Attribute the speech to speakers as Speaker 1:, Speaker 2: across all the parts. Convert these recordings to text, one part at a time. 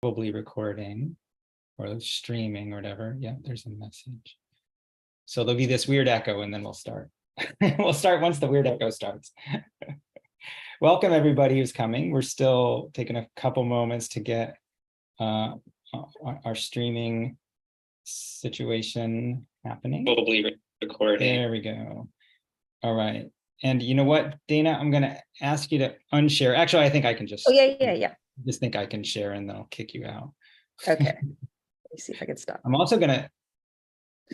Speaker 1: probably recording or streaming or whatever. Yeah, there's a message. So there'll be this weird echo and then we'll start. We'll start once the weird echo starts. Welcome everybody who's coming. We're still taking a couple moments to get our streaming situation happening. Probably recording. There we go. All right. And you know what, Dana, I'm going to ask you to unshare. Actually, I think I can just.
Speaker 2: Oh, yeah.
Speaker 1: Just think I can share and then I'll kick you out.
Speaker 2: Okay. Let me see if I can stop.
Speaker 1: I'm also going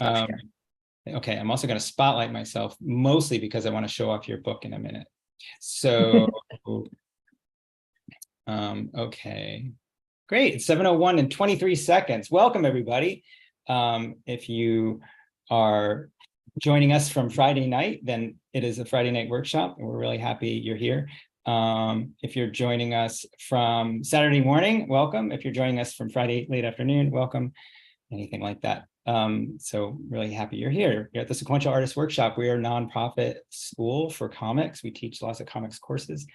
Speaker 1: to. Okay, I'm also going to spotlight myself, mostly because I want to show off your book in a minute. So, okay, great. It's 7:01 and 23 seconds. Welcome, everybody. If you are joining us from Friday night, then it is a Friday night workshop, and we're really happy you're here. If you're joining us from Saturday morning, welcome. If you're joining us from Friday late afternoon, welcome. Anything like that. So really happy you're here. You're at the Sequential Artists Workshop. We are a nonprofit school for comics. We teach lots of comics courses.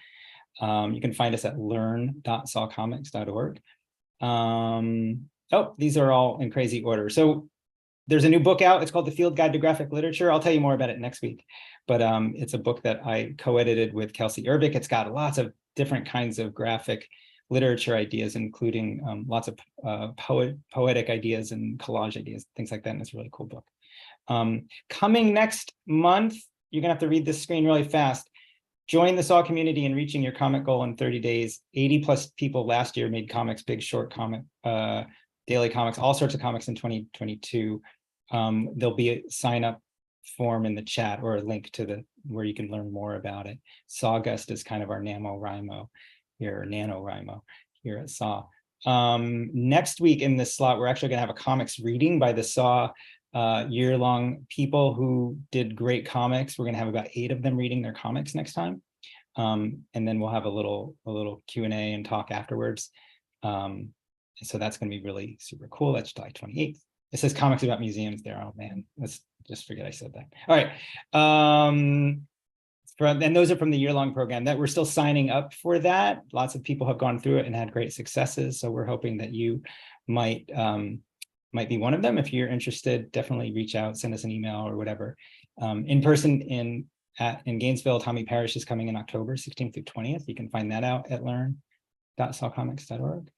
Speaker 1: You can find us at learn.sawcomics.org. Oh, these are all in crazy order. So there's a new book out. It's called The Field Guide to Graphic Literature. I'll tell you more about it next week. But it's a book that I co-edited with Kelsey Urbick. It's got lots of different kinds of graphic literature ideas, including lots of poetic ideas and collage ideas, things like that. And it's a really cool book. Coming next month, you're gonna have to read this screen really fast. Join the SAW community in reaching your comic goal in 30 days. 80+ people last year made comics, big, short comic, daily comics, all sorts of comics in 2022. There'll be a sign up form in the chat or a link to where you can learn more about it. Sawgust is kind of our NaNoWriMo here at SAW. Next week in this slot, we're actually going to have a comics reading by the SAW year-long people who did great comics. We're going to have about 8 of them reading their comics next time. And then we'll have a little Q&A and talk afterwards. So that's going to be really super cool. That's July 28th. It says comics about museums there. Oh man, let's just forget I said that. All right. And those are from the year-long program that we're still signing up for that. Lots of people have gone through it and had great successes. So we're hoping that you might be one of them. If you're interested, definitely reach out, send us an email or whatever. In person in Gainesville, Tommy Parrish is coming in October 16th through 20th. You can find that out at learn.sawcomics.org.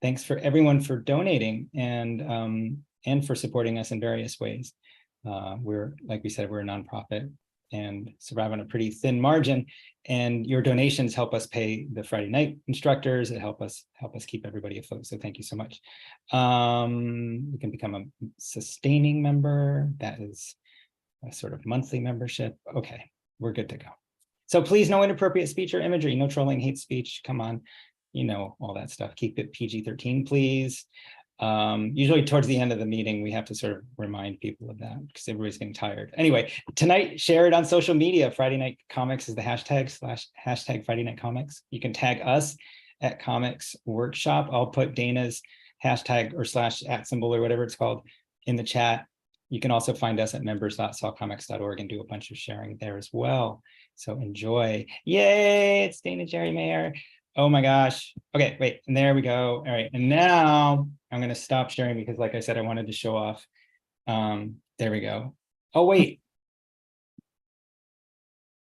Speaker 1: Thanks for everyone for donating and for supporting us in various ways. We're, like we said, we're a nonprofit and survive on a pretty thin margin, and your donations help us pay the Friday night instructors. It help us keep everybody afloat. So thank you so much. You can become a sustaining member. That is a sort of monthly membership. Okay, we're good to go. So please, no inappropriate speech or imagery, no trolling, hate speech. Come on, you know all that stuff. Keep it PG-13, please. Usually towards the end of the meeting, we have to sort of remind people of that because everybody's getting tired. Anyway, tonight, share it on social media. Friday Night Comics is the hashtag Friday Night Comics. You can tag us at Comics Workshop. I'll put Dana's hashtag or / @ or whatever it's called in the chat. You can also find us at members.sawcomics.org and do a bunch of sharing there as well. So enjoy. Yay, it's Dana Jeri Maier. Oh my gosh. Okay, wait, and there we go. All right, and now I'm gonna stop sharing because like I said, I wanted to show off. There we go. Oh, wait.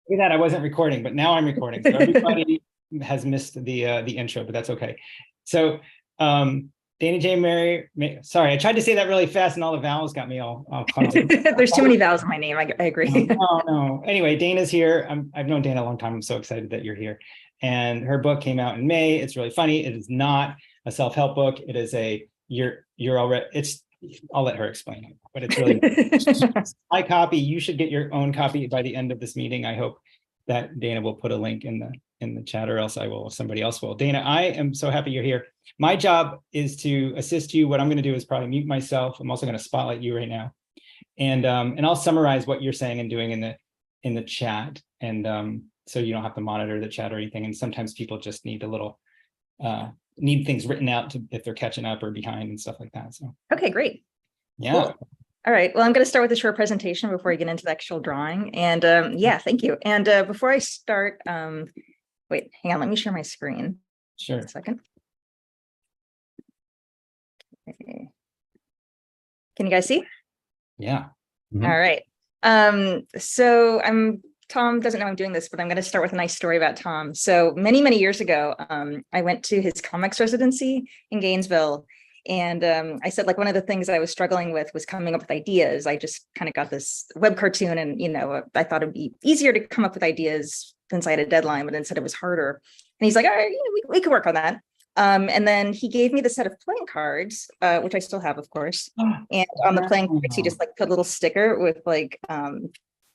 Speaker 1: Look at that, I wasn't recording, but now I'm recording. So everybody has missed the intro, but that's okay. So Dana Jeri Maier, sorry, I tried to say that really fast and all the vowels got me all clumsy.
Speaker 2: There's too many vowels in my name, I agree.
Speaker 1: No. Anyway, Dana's here. I've known Dana a long time. I'm so excited that you're here. And her book came out in May. It's really funny. It is not a self-help book. It is you're already, I'll let her explain it, but it's really my copy. You should get your own copy by the end of this meeting. I hope that Dana will put a link in the chat, or else I will, if somebody else will. Dana, I am so happy you're here. My job is to assist you. What I'm going to do is probably mute myself. I'm also going to spotlight you right now. And I'll summarize what you're saying and doing in the chat. And so you don't have to monitor the chat or anything. And sometimes people just need a little, need things written out if they're catching up or behind and stuff like that. So
Speaker 2: okay, great.
Speaker 1: Yeah.
Speaker 2: Cool. All right. Well, I'm going to start with a short presentation before I get into the actual drawing. And yeah, thank you. And before I start, wait, hang on, let me share my screen.
Speaker 1: Sure.
Speaker 2: A second. Okay. Can you guys see?
Speaker 1: Yeah.
Speaker 2: All right. So Tom doesn't know I'm doing this, but I'm going to start with a nice story about Tom. So many years ago, I went to his comics residency in Gainesville. And I said, like, one of the things I was struggling with was coming up with ideas. I just kind of got this web cartoon and, I thought it'd be easier to come up with ideas since I had a deadline, but instead it was harder. And he's like, all right, we could work on that. And then he gave me the set of playing cards, which I still have, of course. And on the playing cards, he just like put a little sticker with like,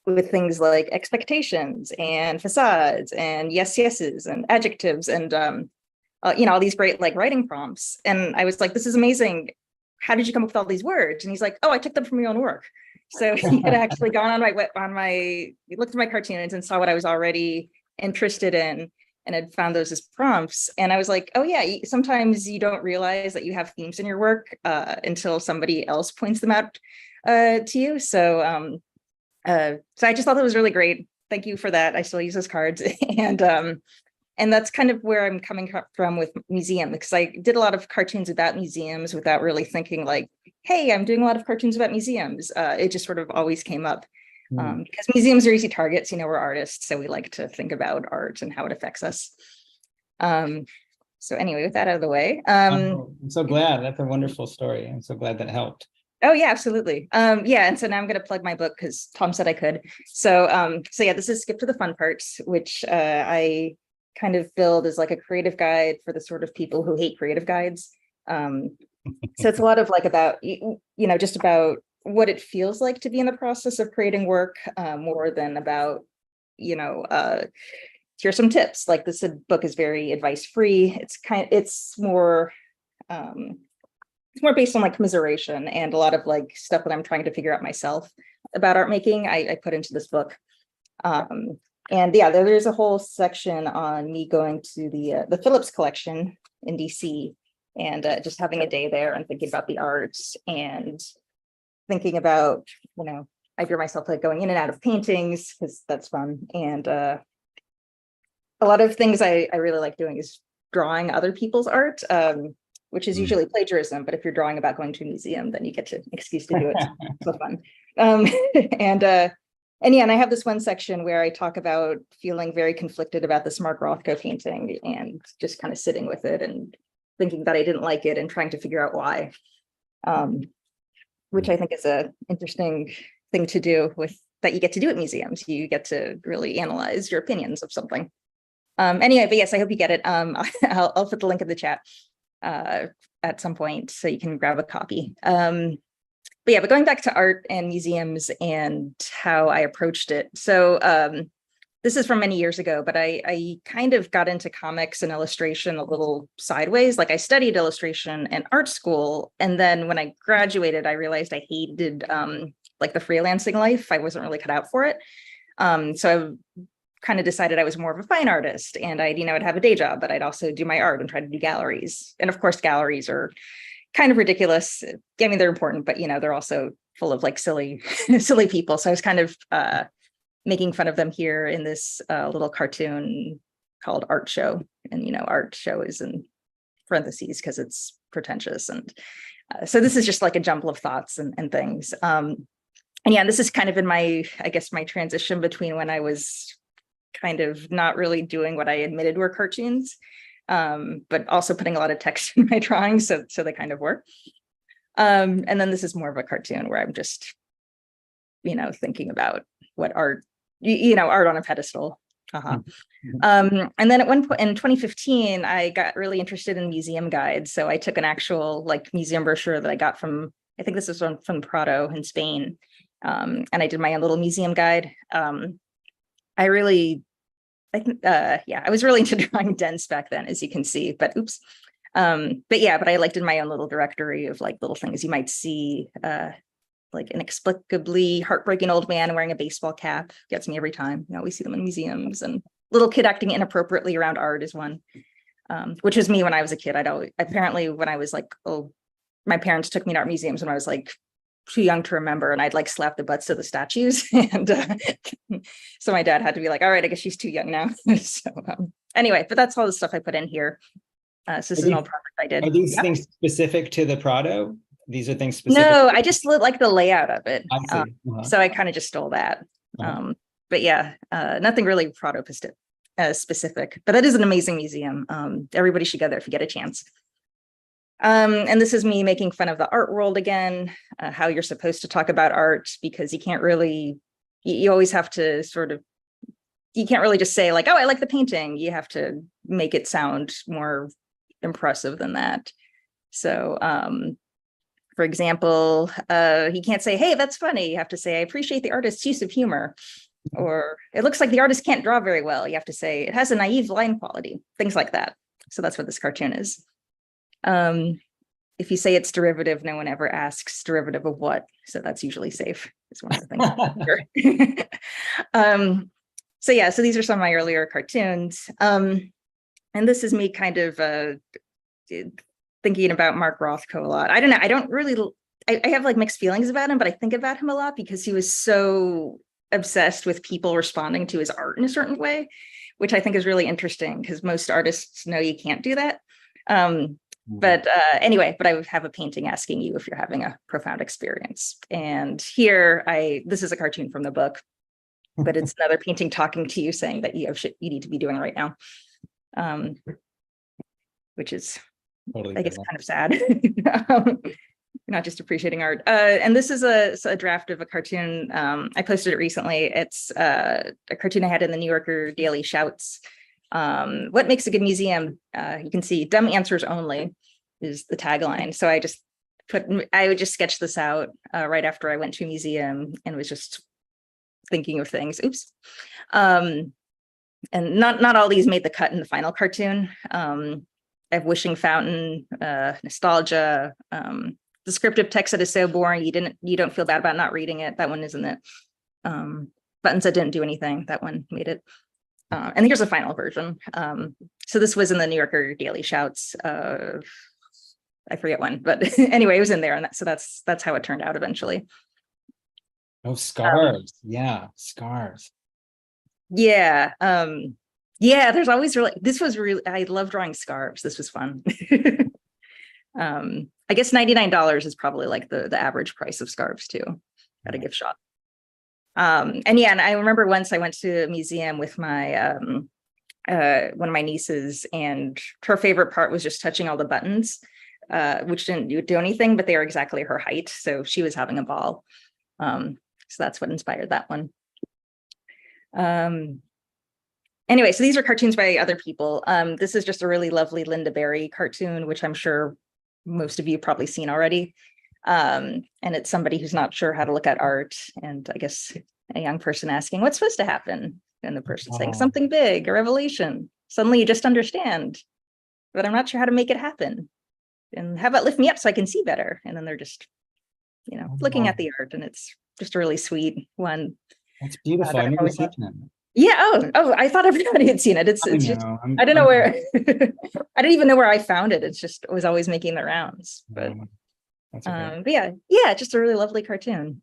Speaker 2: with things like expectations and facades and yeses and adjectives and, all these great like writing prompts. And I was like, this is amazing. How did you come up with all these words? And he's like, oh, I took them from your own work. So he had actually gone he looked at my cartoons and saw what I was already interested in and had found those as prompts. And I was like, oh yeah, sometimes you don't realize that you have themes in your work until somebody else points them out to you. So I just thought that was really great. Thank you for that. I still use those cards. And that's kind of where I'm coming from with museum, because I did a lot of cartoons about museums without really thinking like, hey, I'm doing a lot of cartoons about museums. It just sort of always came up. Because museums are easy targets, we're artists, so we like to think about art and how it affects us. So anyway, with that out of the way.
Speaker 1: I'm so glad. That's a wonderful story. I'm so glad that helped.
Speaker 2: Oh yeah, absolutely. Yeah, and so now I'm going to plug my book because Tom said I could. So yeah, this is Skip to the Fun Parts, which I kind of build as like a creative guide for the sort of people who hate creative guides. So it's a lot of like about, just about what it feels like to be in the process of creating work, more than about, here's some tips. Like this book is very advice free. It's more based on like commiseration and a lot of like stuff that I'm trying to figure out myself about art making. I put into this book. And yeah, there's a whole section on me going to the Phillips collection in DC and just having a day there and thinking about the arts and thinking about, I feel myself like going in and out of paintings because that's fun. And a lot of things I really like doing is drawing other people's art, which is usually plagiarism. But if you're drawing about going to a museum, then you get an excuse to do it. It's so fun. And yeah, and I have this one section where I talk about feeling very conflicted about this Mark Rothko painting and just kind of sitting with it and thinking that I didn't like it and trying to figure out why. Which I think is an interesting thing to do that you get to do at museums. You get to really analyze your opinions of something. Anyway, but yes, I hope you get it. I'll put the link in the chat at some point so you can grab a copy. But going back to art and museums and how I approached it. So this is from many years ago, but I kind of got into comics and illustration a little sideways. Like I studied illustration in art school. And then when I graduated, I realized I hated like the freelancing life. I wasn't really cut out for it. So I kind of decided I was more of a fine artist and I'd have a day job, but I'd also do my art and try to do galleries. And of course, galleries are kind of ridiculous. I mean, they're important, but they're also full of like silly people. So I was kind of making fun of them here in this little cartoon called Art Show. And, Art Show is in parentheses because it's pretentious. And so this is just like a jumble of thoughts and things. And yeah, this is kind of in my transition between when I was kind of not really doing what I admitted were cartoons, but also putting a lot of text in my drawings. So they kind of work. And then this is more of a cartoon where I'm just, thinking about what art, art on a pedestal. And then at one point in 2015, I got really interested in museum guides. So I took an actual like museum brochure that I got from, I think this is from Prado in Spain. And I did my own little museum guide. I was really into drawing dense back then, as you can see, but oops. But I did my own little directory of like little things you might see, like inexplicably heartbreaking old man wearing a baseball cap gets me every time. We see them in museums, and little kid acting inappropriately around art is one, which was me when I was a kid. When I was like, my parents took me to art museums when I was like too young to remember, and I'd like slap the butts of the statues. And so my dad had to be like, all right, I guess she's too young now. So anyway, but that's all the stuff I put in here. So this is an old project I did.
Speaker 1: Are these
Speaker 2: Yeah.
Speaker 1: things specific to the Prado? These are things specific?
Speaker 2: No, I just like the layout of it.
Speaker 1: I see.
Speaker 2: So I kind of just stole that. But yeah, nothing really Prado specific, but that is an amazing museum. Everybody should go there if you get a chance. And this is me making fun of the art world again, how you're supposed to talk about art, because you can't really, you always have to sort of, you can't really just say like, oh, I like the painting. You have to make it sound more impressive than that. So, for example, he can't say, hey, that's funny. You have to say, I appreciate the artist's use of humor. Or it looks like the artist can't draw very well. You have to say it has a naive line quality, things like that. So that's what this cartoon is. If you say it's derivative, no one ever asks derivative of what. So that's usually safe. Is one of the things. So yeah, so these are some of my earlier cartoons. And this is me kind of thinking about Mark Rothko a lot. I don't know. I don't really, I have like mixed feelings about him, but I think about him a lot because he was so obsessed with people responding to his art in a certain way, which I think is really interesting because most artists know you can't do that. But anyway, but I would have a painting asking you if you're having a profound experience. And here, this is a cartoon from the book, but it's another painting talking to you saying that you have shit you need to be doing right now, which is, totally, I guess, kind of sad. Not just appreciating art. And this is a draft of a cartoon. I posted it recently. It's a cartoon I had in the New Yorker Daily Shouts. What makes a good museum? You can see dumb answers only is the tagline. So I would just sketch this out right after I went to a museum and was just thinking of things. Oops. And not all these made the cut in the final cartoon. I have Wishing Fountain, Nostalgia, descriptive text that is so boring you don't feel bad about not reading it. That one isn't it. Buttons that didn't do anything. That one made it. And here's a final version. So this was in the New Yorker Daily Shouts. I forget when, but anyway, it was in there, and so that's how it turned out eventually.
Speaker 1: Oh, scarves! Yeah, scarves.
Speaker 2: Yeah, yeah. There's always I love drawing scarves. This was fun. I guess $99 is probably like the average price of scarves too at a gift shop. And yeah, and I remember once I went to a museum with my one of my nieces, and her favorite part was just touching all the buttons, which didn't do anything, but they were exactly her height, so she was having a ball. So that's what inspired that one. Anyway, so these are cartoons by other people. This is just a really lovely Linda Berry cartoon, which I'm sure most of you have probably seen already. And it's somebody who's not sure how to look at art, and I guess a young person asking what's supposed to happen, and the person saying something big, a revelation. Suddenly you just understand, but I'm not sure how to make it happen. And how about lift me up so I can see better? And then they're just, looking at the art, and it's just a really sweet one.
Speaker 1: That's beautiful. I've never seen that.
Speaker 2: Yeah. Oh, I thought everybody had seen it. It's just, I don't know where, I don't even know where I found it. It's just, it was always making the rounds, but. But yeah, just a really lovely cartoon.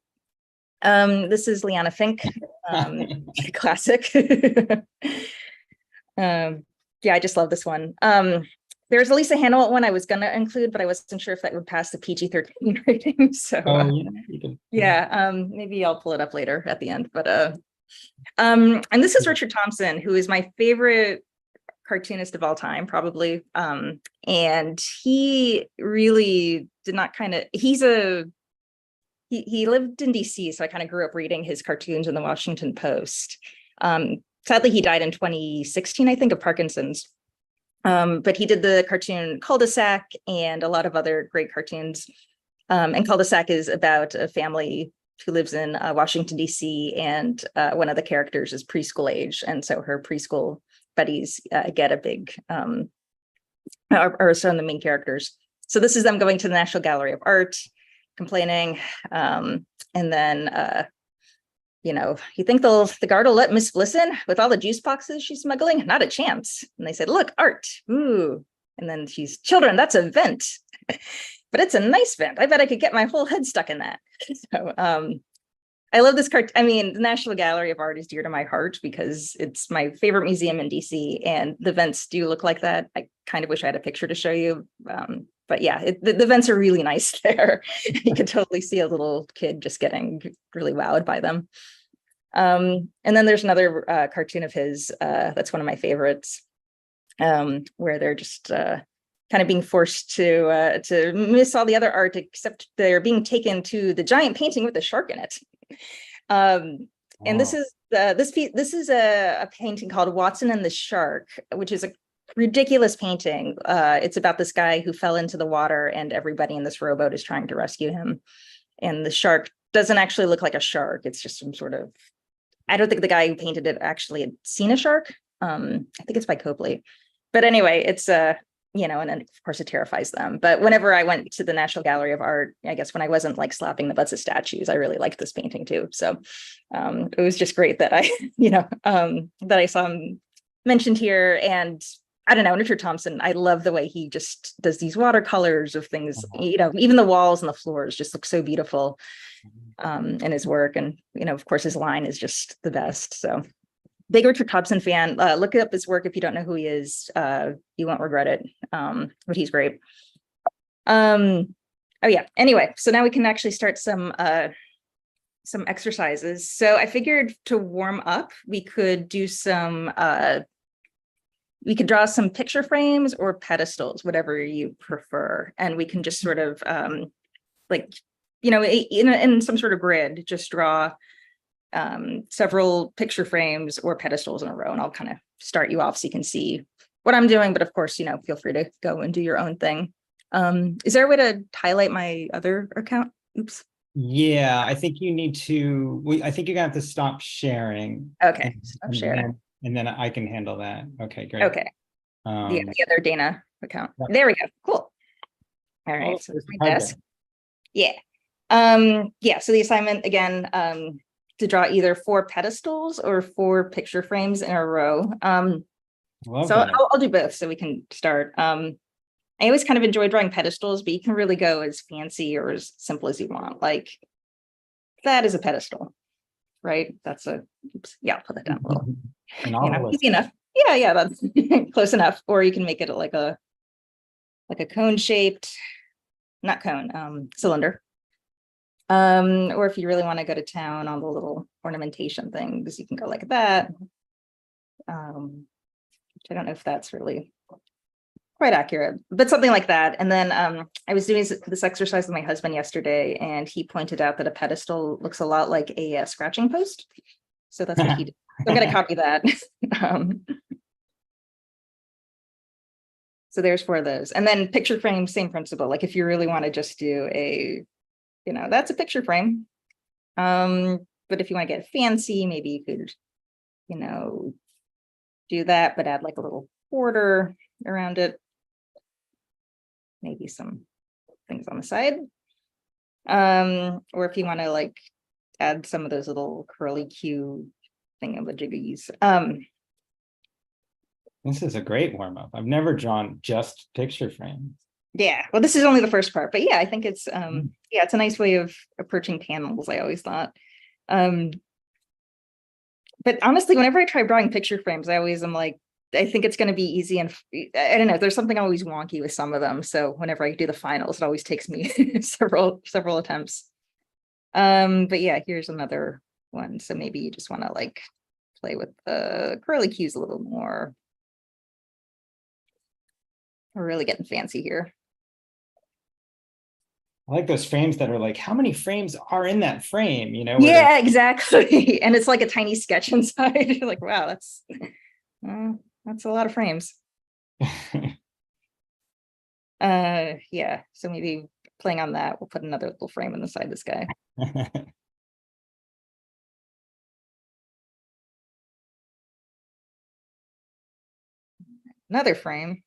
Speaker 2: This is Liana Fink, classic. Yeah, I just love this one. There's a Lisa Hannawalt one I was gonna include, but I wasn't sure if that would pass the PG-13 rating. So maybe I'll pull it up later at the end. But and this is Richard Thompson, who is my favorite cartoonist of all time, probably. And he really did not he lived in DC, so I kind of grew up reading his cartoons in the Washington Post. Sadly, he died in 2016, I think, of Parkinson's. But he did the cartoon Cul-de-sac and a lot of other great cartoons. And Cul-de-sac is about a family who lives in Washington, DC, and one of the characters is preschool age. And so her preschool buddies get a big, or some of the main characters. So this is them going to the National Gallery of Art, complaining. And then, you think the guard will let Miss Bliss in with all the juice boxes she's smuggling? Not a chance. And they said, look, art. Ooh. And then she's, children, that's a vent. But it's a nice vent. I bet I could get my whole head stuck in that. So I love this cart. I mean, the National Gallery of Art is dear to my heart because it's my favorite museum in DC, and the vents do look like that. I kind of wish I had a picture to show you. But yeah, the vents are really nice there. You could totally see a little kid just getting really wowed by them. And then there's another cartoon of his that's one of my favorites, where they're just kind of being forced to miss all the other art, except they're being taken to the giant painting with the shark in it. And this is a painting called Watson and the Shark, which is a ridiculous painting. It's about this guy who fell into the water and everybody in this rowboat is trying to rescue him. And the shark doesn't actually look like a shark. It's just some sort of, I don't think the guy who painted it actually had seen a shark. I think it's by Copley. But anyway, it's you know, and then of course it terrifies them. But whenever I went to the National Gallery of Art, I guess when I wasn't like slapping the butts of statues, I really liked this painting too. So it was just great that I, you know, that I saw him mentioned here. And I don't know, Richard Thompson, I love the way he just does these watercolors of things, you know, even the walls and the floors just look so beautiful in his work. And, you know, of course, his line is just the best. So big Richard Thompson fan. Look up his work if you don't know who he is. You won't regret it. But he's great. Oh yeah. Anyway, so now we can actually start some exercises. So I figured to warm up, we could do some. We could draw some picture frames or pedestals, whatever you prefer, and we can just sort of like, you know, in some sort of grid, just draw several picture frames or pedestals in a row, and I'll kind of start you off so you can see what I'm doing, but of course, you know, feel free to go and do your own thing. Is there a way to highlight my other account? Oops.
Speaker 1: Yeah, I think you need to, I think you're gonna have to stop sharing.
Speaker 2: Okay, stop sharing.
Speaker 1: And then I can handle that. Okay, great.
Speaker 2: Okay. The other Dana account.
Speaker 1: Yep.
Speaker 2: There we go. Cool. All right.
Speaker 1: Oh,
Speaker 2: So my desk. Yeah. Yeah. So the assignment again, to draw either 4 pedestals or 4 picture frames in a row. I'll do both so we can start. I always kind of enjoy drawing pedestals, but you can really go as fancy or as simple as you want. Like that is a pedestal, right? That's a, oops, yeah, I'll put that down a little. You know, easy enough. Yeah, that's close enough. Or you can make it like a cone shaped, not cone, cylinder. Or if you really want to go to town on the little ornamentation things, you can go like that. Which I don't know if that's really quite accurate, but something like that. And then I was doing this exercise with my husband yesterday, and he pointed out that a pedestal looks a lot like a scratching post. So that's what he did. So I'm going to copy that. So there's 4 of those. And then picture frame, same principle. Like if you really want to just do a, you know, that's a picture frame. But if you want to get fancy, maybe you could, you know, do that, but add like a little border around it. Maybe some things on the side. Or if you want to like add some of those little curly Q thingamajiggies.
Speaker 1: This is a great warm-up. I've never drawn just picture frames.
Speaker 2: Yeah, well, this is only the first part, but yeah, I think it's yeah, it's a nice way of approaching panels, I always thought. But honestly, whenever I try drawing picture frames, I always am like, I think it's going to be easy, and I don't know, there's something always wonky with some of them. So whenever I do the finals, it always takes me several attempts. But yeah, here's another one. So maybe you just want to like play with the curly cues a little more. We're really getting fancy here.
Speaker 1: I like those frames that are like, how many frames are in that frame? You know?
Speaker 2: Yeah, exactly. And it's like a tiny sketch inside. You're like, wow, that's a lot of frames. Yeah. So maybe playing on that, we'll put another little frame inside this guy. Another frame.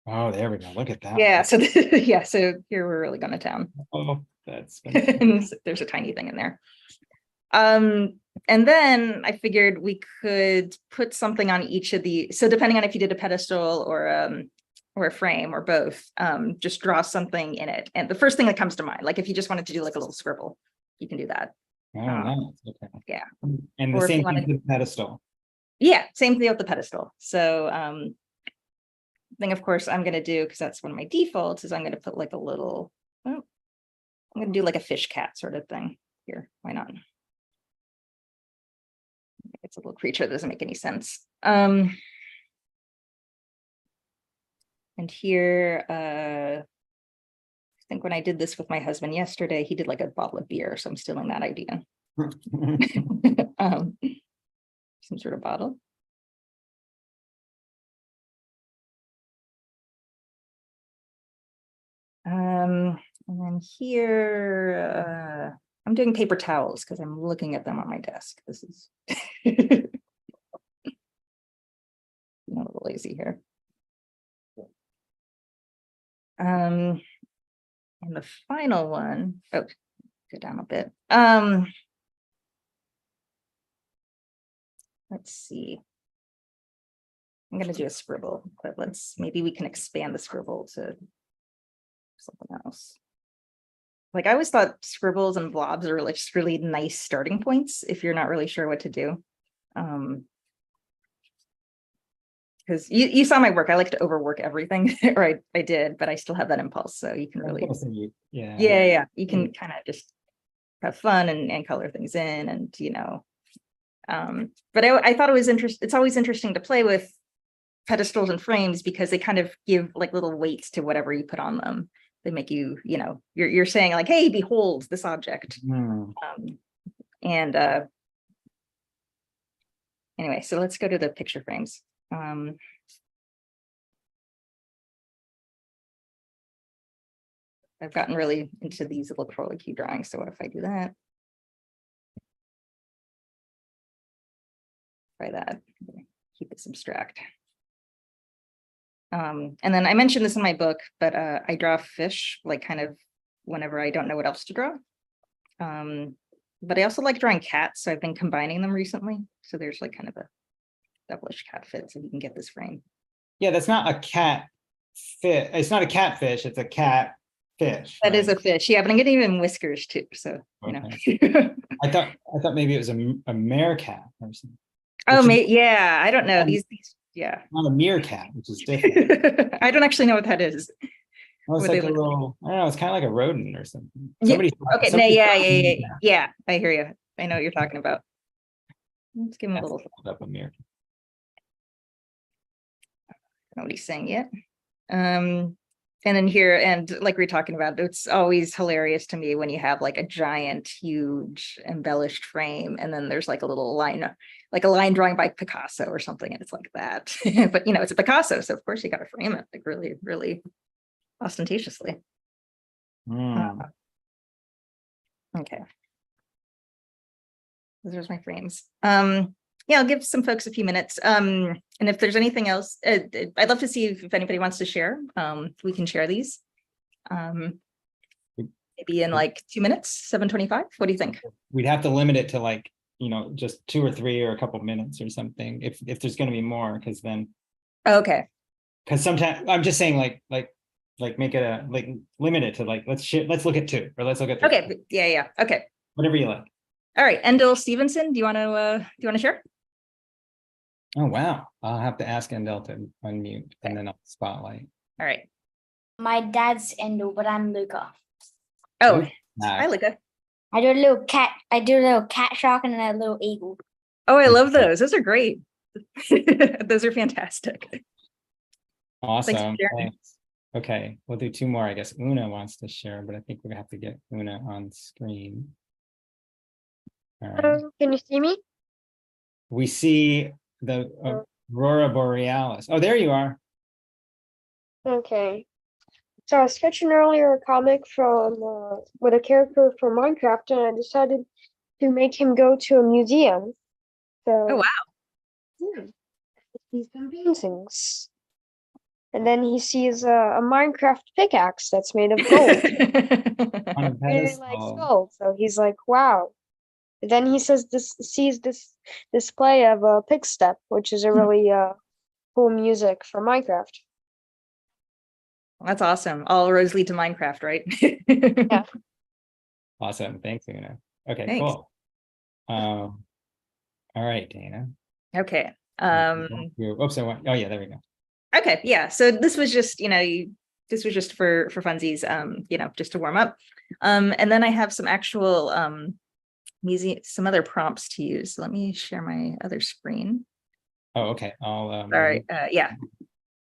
Speaker 1: Oh, there we go. Look at that.
Speaker 2: Yeah. So yeah. So here we're really going to town.
Speaker 1: Oh, that's
Speaker 2: there's a tiny thing in there. And then I figured we could put something on each of the. So depending on if you did a pedestal or a frame or both, just draw something in it. And the first thing that comes to mind, like if you just wanted to do like a little scribble, you can do that.
Speaker 1: Oh, nice. Okay.
Speaker 2: Yeah.
Speaker 1: And the
Speaker 2: Or if
Speaker 1: same
Speaker 2: you
Speaker 1: thing
Speaker 2: wanted-
Speaker 1: with the pedestal.
Speaker 2: Yeah, same thing with the pedestal. So thing, of course, I'm going to do, because that's one of my defaults, is I'm going to put like a little, well, I'm going to do like a fish cat sort of thing here. Why not? It's a little creature that doesn't make any sense. And here, I think when I did this with my husband yesterday, he did like a bottle of beer. So I'm stealing that idea. Some sort of bottle. And then here, I'm doing paper towels because I'm looking at them on my desk. This is I'm a little lazy here. And the final one, oh, go down a bit. Let's see. I'm going to do a scribble, but maybe we can expand the scribble to something else. Like I always thought scribbles and blobs are like just really nice starting points if you're not really sure what to do. Because you saw my work, I like to overwork everything, or I did, but I still have that impulse. So you can really, yeah, you can kind of just have fun and color things in, and but I thought it was interesting. It's always interesting to play with pedestals and frames because they kind of give like little weights to whatever you put on them. They make you, you're saying like, hey, behold this object. Anyway, so let's go to the picture frames. I've gotten really into these little curly key drawings. So what if I do that? Try that. Keep it abstract. And then I mentioned this in my book, but I draw fish like kind of whenever I don't know what else to draw. But I also like drawing cats, so I've been combining them recently. So there's like kind of a devilish cat fit, so you can get this frame.
Speaker 1: Yeah, that's not a cat fish. It's not a catfish. It's a cat fish.
Speaker 2: That is a fish. Yeah, but I'm getting even whiskers too. So
Speaker 1: I thought maybe it was a meerkat or something.
Speaker 2: Oh, yeah. I don't know these. Yeah,
Speaker 1: not a meerkat, which is different.
Speaker 2: I don't actually know what that is.
Speaker 1: Oh, it's like a little, I don't know, it's kind of like a rodent or something.
Speaker 2: Okay, yeah, I hear you. I know what you're talking about. Let's give him a little.
Speaker 1: Up a meerkat.
Speaker 2: I don't know what he's saying yet. And then here, and like we're talking about, it's always hilarious to me when you have like a giant, huge, embellished frame, and then there's like a little line, like a line drawing by Picasso or something, and it's like that. But it's a Picasso, so of course you got to frame it like really, really ostentatiously. Okay. Those are my frames. Yeah, I'll give some folks a few minutes. And if there's anything else, I'd love to see if anybody wants to share. We can share these. Maybe in like 2 minutes, 7:25. What do you think?
Speaker 1: We'd have to limit it to like, just 2 or 3 or a couple minutes or something. If there's going to be more, because then.
Speaker 2: Okay.
Speaker 1: Because sometimes I'm just saying like make it limit it to like let's look at 2 or let's look at 3.
Speaker 2: Okay. Yeah. Okay.
Speaker 1: Whatever you like.
Speaker 2: All right. Endel Stevenson, do you want to share?
Speaker 1: Oh wow! I'll have to ask Endel to unmute and then I'll spotlight.
Speaker 2: All right.
Speaker 3: My dad's Endel, but I'm Luca.
Speaker 2: Oh, hi, Luca.
Speaker 3: I do a little cat. I do a little cat shark and a little eagle.
Speaker 2: Oh, I love those. Those are great. Those are fantastic.
Speaker 1: Awesome. Thanks. Okay, we'll do 2 more. I guess Una wants to share, but I think we're gonna have to get Una on screen. All right.
Speaker 4: Can you see me?
Speaker 1: We see the Aurora Borealis. Oh, there you are.
Speaker 4: Okay. So I was sketching earlier a comic from with a character from Minecraft, and I decided to make him go to a museum. So
Speaker 2: Oh wow!
Speaker 4: Yeah, he's some paintings, and then he sees a Minecraft pickaxe that's made of gold.
Speaker 1: On a
Speaker 4: Really likes
Speaker 1: pedestal.
Speaker 4: gold, so he's like, "Wow." And then he sees this display of a pig step, which is a really cool music for Minecraft.
Speaker 2: That's awesome. All roads lead to Minecraft, right?
Speaker 4: Yeah.
Speaker 1: Awesome. Thanks, Una. Okay,
Speaker 2: Thanks.
Speaker 1: cool. All right, Dana.
Speaker 2: Okay.
Speaker 1: Oops, I went. Oh yeah, there we go.
Speaker 2: Okay, yeah. So this was just, this was just for funsies, just to warm up. And then I have some actual some other prompts to use. Let me share my other screen.
Speaker 1: Oh, okay. I'll
Speaker 2: All right. Yeah.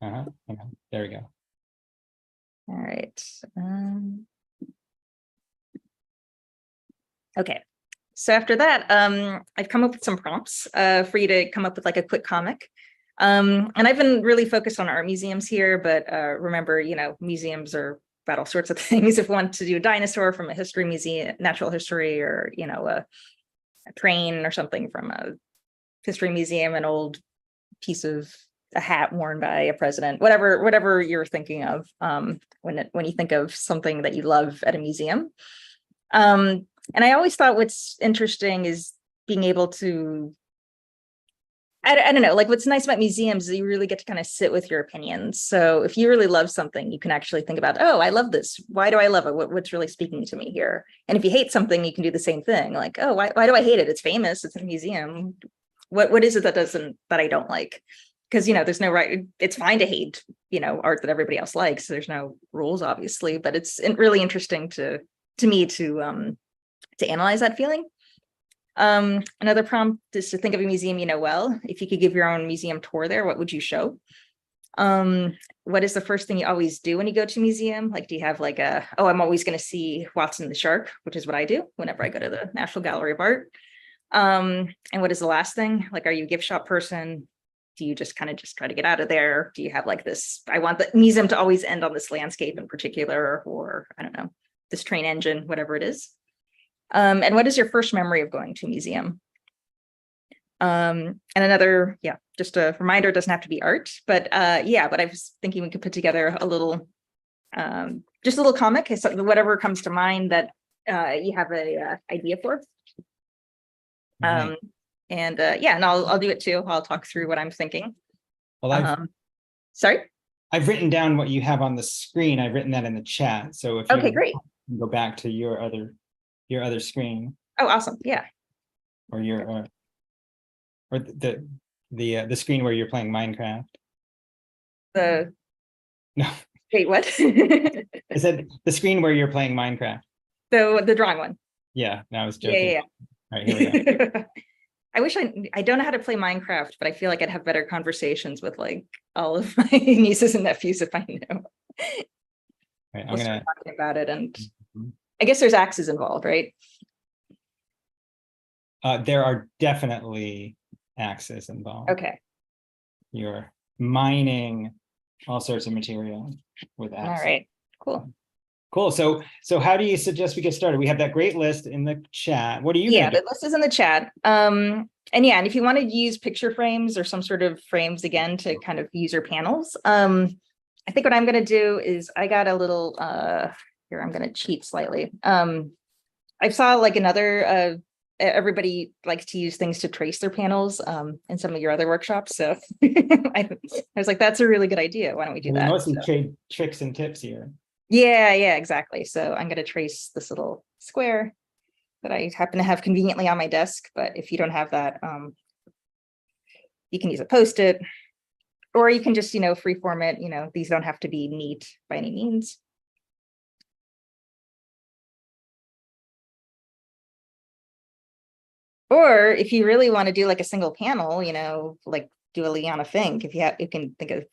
Speaker 1: There we go.
Speaker 2: All right. Okay. So after that, I've come up with some prompts for you to come up with like a quick comic. And I've been really focused on art museums here, but remember, museums are about all sorts of things. If you want to do a dinosaur from a history museum, natural history, or, a train or something from a history museum, an old piece of a hat worn by a president, whatever you're thinking of when you think of something that you love at a museum. And I always thought what's interesting is being able to, I don't know, like what's nice about museums is you really get to kind of sit with your opinions. So if you really love something, you can actually think about, oh, I love this. Why do I love it? What's really speaking to me here? And if you hate something, you can do the same thing. Like, oh, why do I hate it? It's famous. It's in a museum. What is it that I don't like? Because, there's no right. It's fine to hate, art that everybody else likes. There's no rules, obviously, but it's really interesting to me to analyze that feeling. Another prompt is to think of a museum you know well. If you could give your own museum tour there, what would you show? What is the first thing you always do when you go to a museum? Like, do you have like I'm always going to see Watson the Shark, which is what I do whenever I go to the National Gallery of Art. And what is the last thing? Like, are you a gift shop person? Do you just try to get out of there? Do you have like this, I want the museum to always end on this landscape in particular, or I don't know, this train engine, whatever it is. And what is your first memory of going to a museum? And another, just a reminder, it doesn't have to be art, but but I was thinking we could put together a little, just a little comic, whatever comes to mind that you have a idea for.
Speaker 1: Right.
Speaker 2: And I'll do it too. I'll talk through what I'm thinking.
Speaker 1: Well,
Speaker 2: sorry?
Speaker 1: I've written down what you have on the screen. I've written that in the chat. So if
Speaker 2: Okay, great.
Speaker 1: you go back to your other screen.
Speaker 2: Oh, awesome. Yeah.
Speaker 1: Or your or the screen where you're playing Minecraft. No.
Speaker 2: Wait, what?
Speaker 1: I said the screen where you're playing Minecraft.
Speaker 2: The drawing one.
Speaker 1: Yeah, no, I was joking.
Speaker 2: Yeah.
Speaker 1: All right, here we go.
Speaker 2: I wish I don't know how to play Minecraft, but I feel like I'd have better conversations with like all of my nieces and nephews if I knew.
Speaker 1: Right,
Speaker 2: we'll start talking about it, and I guess there's axes involved, right?
Speaker 1: There are definitely axes involved.
Speaker 2: Okay.
Speaker 1: You're mining all sorts of material with axes.
Speaker 2: All right. Cool.
Speaker 1: Cool. So how do you suggest we get started? We have that great list in the chat. What are you?
Speaker 2: Yeah, the list is in the chat. And if you want to use picture frames or some sort of frames again to kind of use your panels, I think what I'm going to do is I got a little here. I'm going to cheat slightly. I saw like another everybody likes to use things to trace their panels in some of your other workshops. So I was like, that's a really good idea. Why don't we do that?
Speaker 1: Mostly trade tricks and tips here.
Speaker 2: Yeah, exactly. So I'm going to trace this little square that I happen to have conveniently on my desk. But if you don't have that, you can use a Post-it, or you can just, freeform it. These don't have to be neat by any means. Or if you really want to do like a single panel, like do a Liana Fink, if you can think of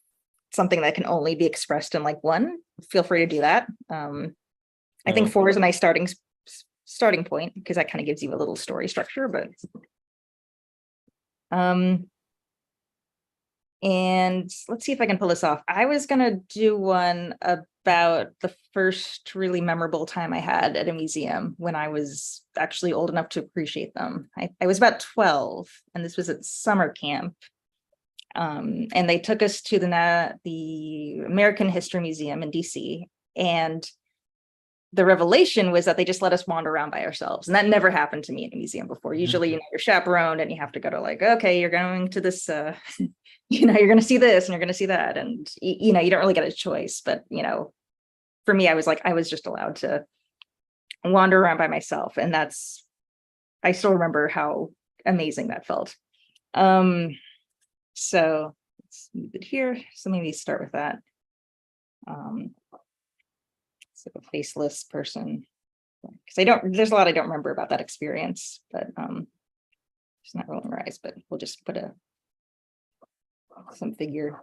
Speaker 2: something that can only be expressed in like one, feel free to do that. I think 4 is a nice starting point because that kind of gives you a little story structure, but and let's see if I can pull this off. I was gonna do one about the first really memorable time I had at a museum when I was actually old enough to appreciate them. I was about 12, and this was at summer camp. And they took us to the American History Museum in DC, and the revelation was that they just let us wander around by ourselves, and that never happened to me in a museum before. Usually, you're chaperoned, and you have to go to like, okay, you're going to this, you're going to see this, and you're going to see that, and you don't really get a choice. But for me, I was just allowed to wander around by myself, and that's I still remember how amazing that felt. So let's move it here. So maybe start with that. So a faceless person, because there's a lot I don't remember about that experience, but it's not rolling her eyes, but we'll just put some figure.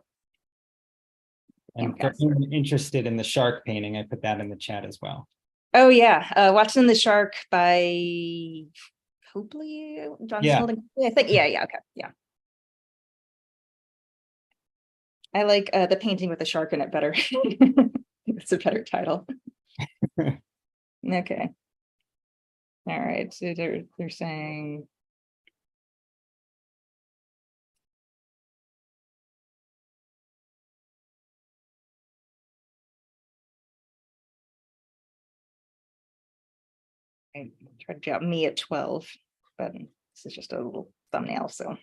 Speaker 1: And for anyone interested in the shark painting, I put that in the chat as well.
Speaker 2: Oh yeah, Watching the Shark by Copley, John
Speaker 1: Yeah.
Speaker 2: Snowden. I think, yeah, okay, yeah. I like the painting with the shark in it better. It's a better title. Okay. All right, so they're saying. I tried to drop me at 12, but this is just a little thumbnail, so.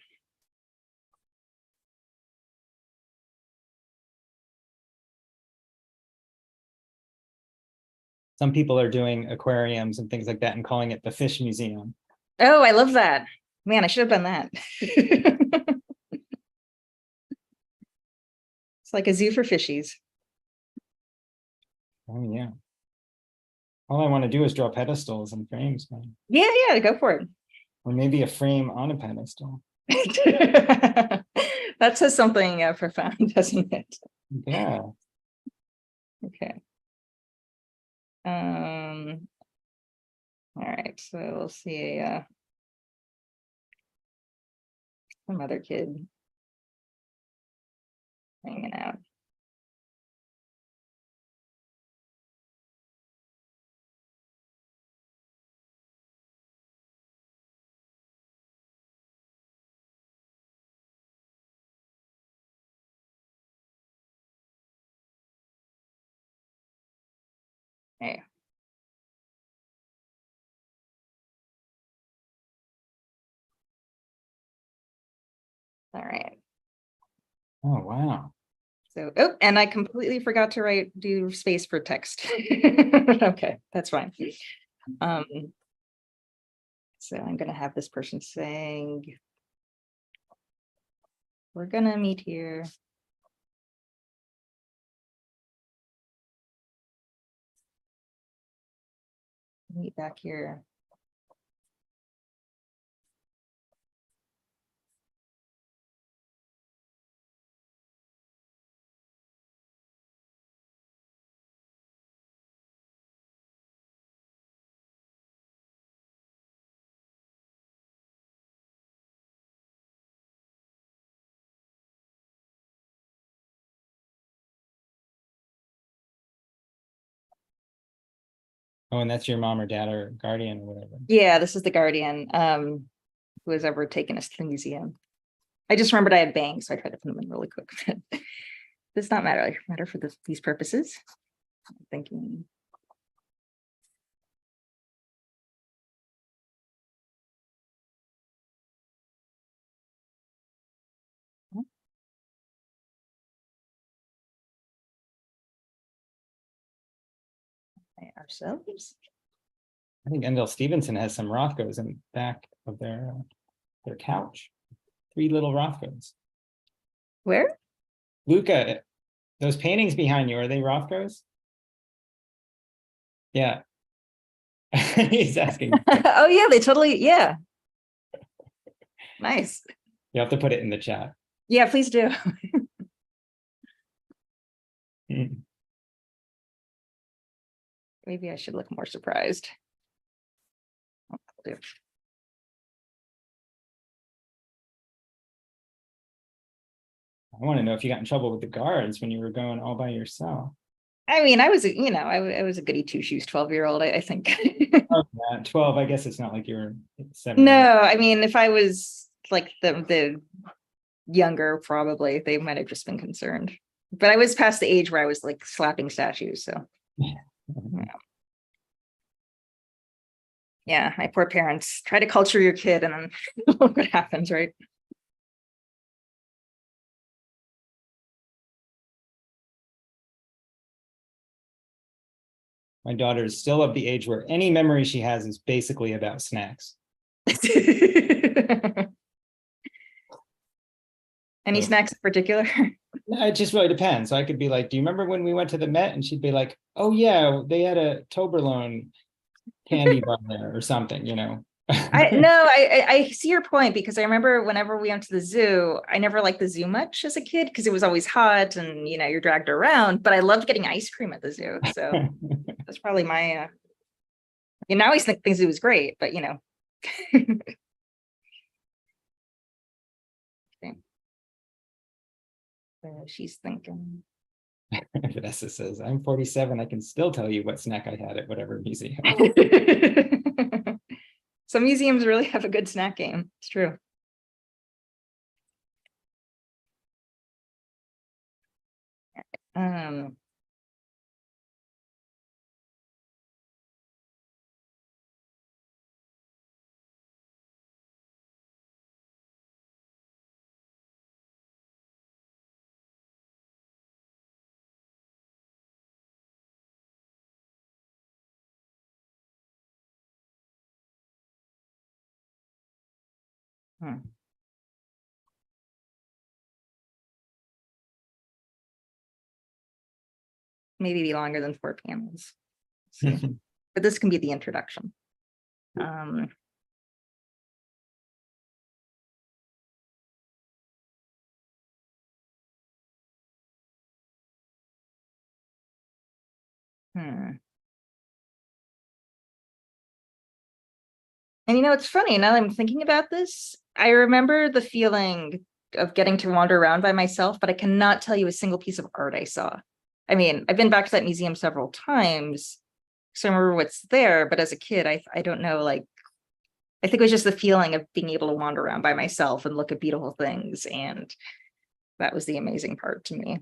Speaker 1: Some people are doing aquariums and things like that and calling it the fish museum.
Speaker 2: Oh, I love that. Man, I should have done that. It's like a zoo for fishies.
Speaker 1: Oh yeah. All I want to do is draw pedestals and frames, man.
Speaker 2: Yeah, go for it.
Speaker 1: Or maybe a frame on a pedestal.
Speaker 2: That says something profound, doesn't it?
Speaker 1: Yeah.
Speaker 2: Okay. All right, so we'll see some other kid hanging out. Hey. All right.
Speaker 1: Oh wow.
Speaker 2: So, oh, and I completely forgot to do space for text. Okay, that's fine. So I'm gonna have this person saying, we're gonna meet here. Meet back here.
Speaker 1: Oh, and that's your mom or dad or guardian or whatever.
Speaker 2: Yeah, this is the guardian who has ever taken us to the museum. I just remembered I had bangs, so I tried to put them in really quick. Does not matter for these purposes. I'm thinking. Ourselves.
Speaker 1: I think Endell Stevenson has some Rothkos in the back of their couch. 3 little Rothkos.
Speaker 2: Where?
Speaker 1: Luca, those paintings behind you, are they Rothkos? Yeah. He's asking.
Speaker 2: Oh yeah, they totally, yeah. Nice.
Speaker 1: You have to put it in the chat.
Speaker 2: Yeah, please do. Maybe I should look more surprised. I'll do.
Speaker 1: I want to know if you got in trouble with the guards when you were going all by yourself.
Speaker 2: I mean, I was, I was a goody two shoes 12-year-old, I think.
Speaker 1: Oh, yeah, 12. I guess it's not like you were 7.
Speaker 2: No, I mean, if I was like the younger, probably they might have just been concerned. But I was past the age where I was like slapping statues, so. Yeah, my poor parents. Try to culture your kid and then look what happens, right?
Speaker 1: My daughter is still of the age where any memory she has is basically about snacks.
Speaker 2: Any
Speaker 1: So-
Speaker 2: snacks in particular?
Speaker 1: No, it just really depends. So I could be like, do you remember when we went to the Met? And she'd be like, oh yeah, they had a Toblerone candy bar there or something, you know.
Speaker 2: I see your point, because I remember whenever we went to the zoo, I never liked the zoo much as a kid because it was always hot and you're dragged around, but I loved getting ice cream at the zoo. So that's probably my now I always think the zoo was great, but Okay. She's thinking.
Speaker 1: Vanessa says, I'm 47. I can still tell you what snack I had at whatever museum.
Speaker 2: Some museums really have a good snack game. It's true. Um, hmm. Maybe be longer than 4 panels. Let's see. But this can be the introduction. Hmm. And it's funny, now that I'm thinking about this, I remember the feeling of getting to wander around by myself, but I cannot tell you a single piece of art I saw. I mean, I've been back to that museum several times, so I remember what's there, but as a kid, I don't know, like, I think it was just the feeling of being able to wander around by myself and look at beautiful things, and that was the amazing part to me.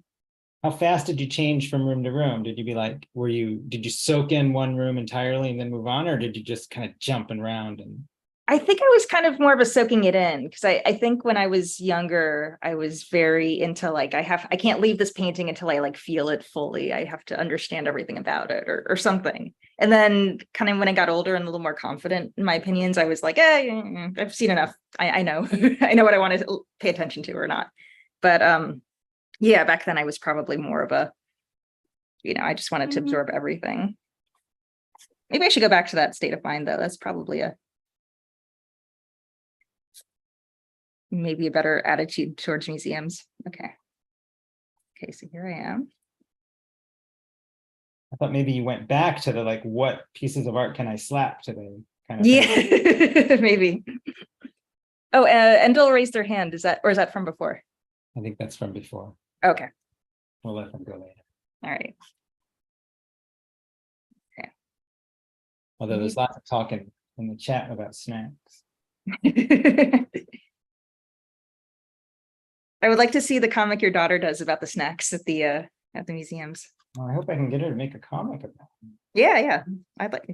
Speaker 1: How fast did you change from room to room? Did you be like, did you soak in one room entirely and then move on? Or did you just kind of jump around? And
Speaker 2: I think I was kind of more of a soaking it in, because I think when I was younger, I was very into like, I can't leave this painting until I like feel it fully. I have to understand everything about it or something. And then kind of when I got older and a little more confident in my opinions, I was like, I've seen enough. I know, I know what I want to pay attention to or not. But yeah, back then I was probably more of a, I just wanted to absorb everything. Maybe I should go back to that state of mind though. That's probably maybe a better attitude towards museums. Okay, so here I am.
Speaker 1: I thought maybe you went back to the like, what pieces of art can I slap to the kind of
Speaker 2: Yeah, maybe. Oh, Endel raised their hand. Is that from before?
Speaker 1: I think that's from before.
Speaker 2: Okay.
Speaker 1: We'll let them go later.
Speaker 2: All right. Okay.
Speaker 1: Although there's lots of talking in the chat about snacks.
Speaker 2: I would like to see the comic your daughter does about the snacks at the museums.
Speaker 1: Well, I hope I can get her to make a comic about it.
Speaker 2: Yeah.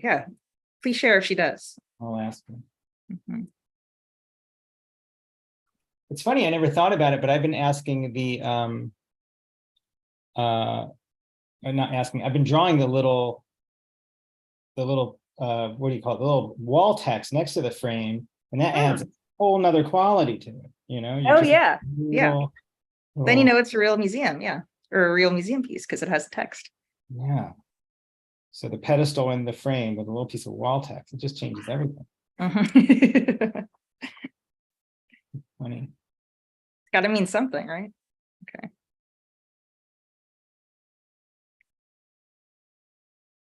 Speaker 2: Yeah. Please share if she does.
Speaker 1: I'll ask her.
Speaker 2: Mm-hmm.
Speaker 1: It's funny, I never thought about it, but I've been asking the not asking, I've been drawing the little what do you call it, the little wall text next to the frame, and that adds a whole nother quality to it,
Speaker 2: Oh yeah.
Speaker 1: Little,
Speaker 2: Then it's a real museum, yeah, or a real museum piece because it has text.
Speaker 1: Yeah. So the pedestal in the frame with a little piece of wall text, it just changes everything.
Speaker 2: Mm-hmm.
Speaker 1: Funny.
Speaker 2: It's got to mean something, right? Okay.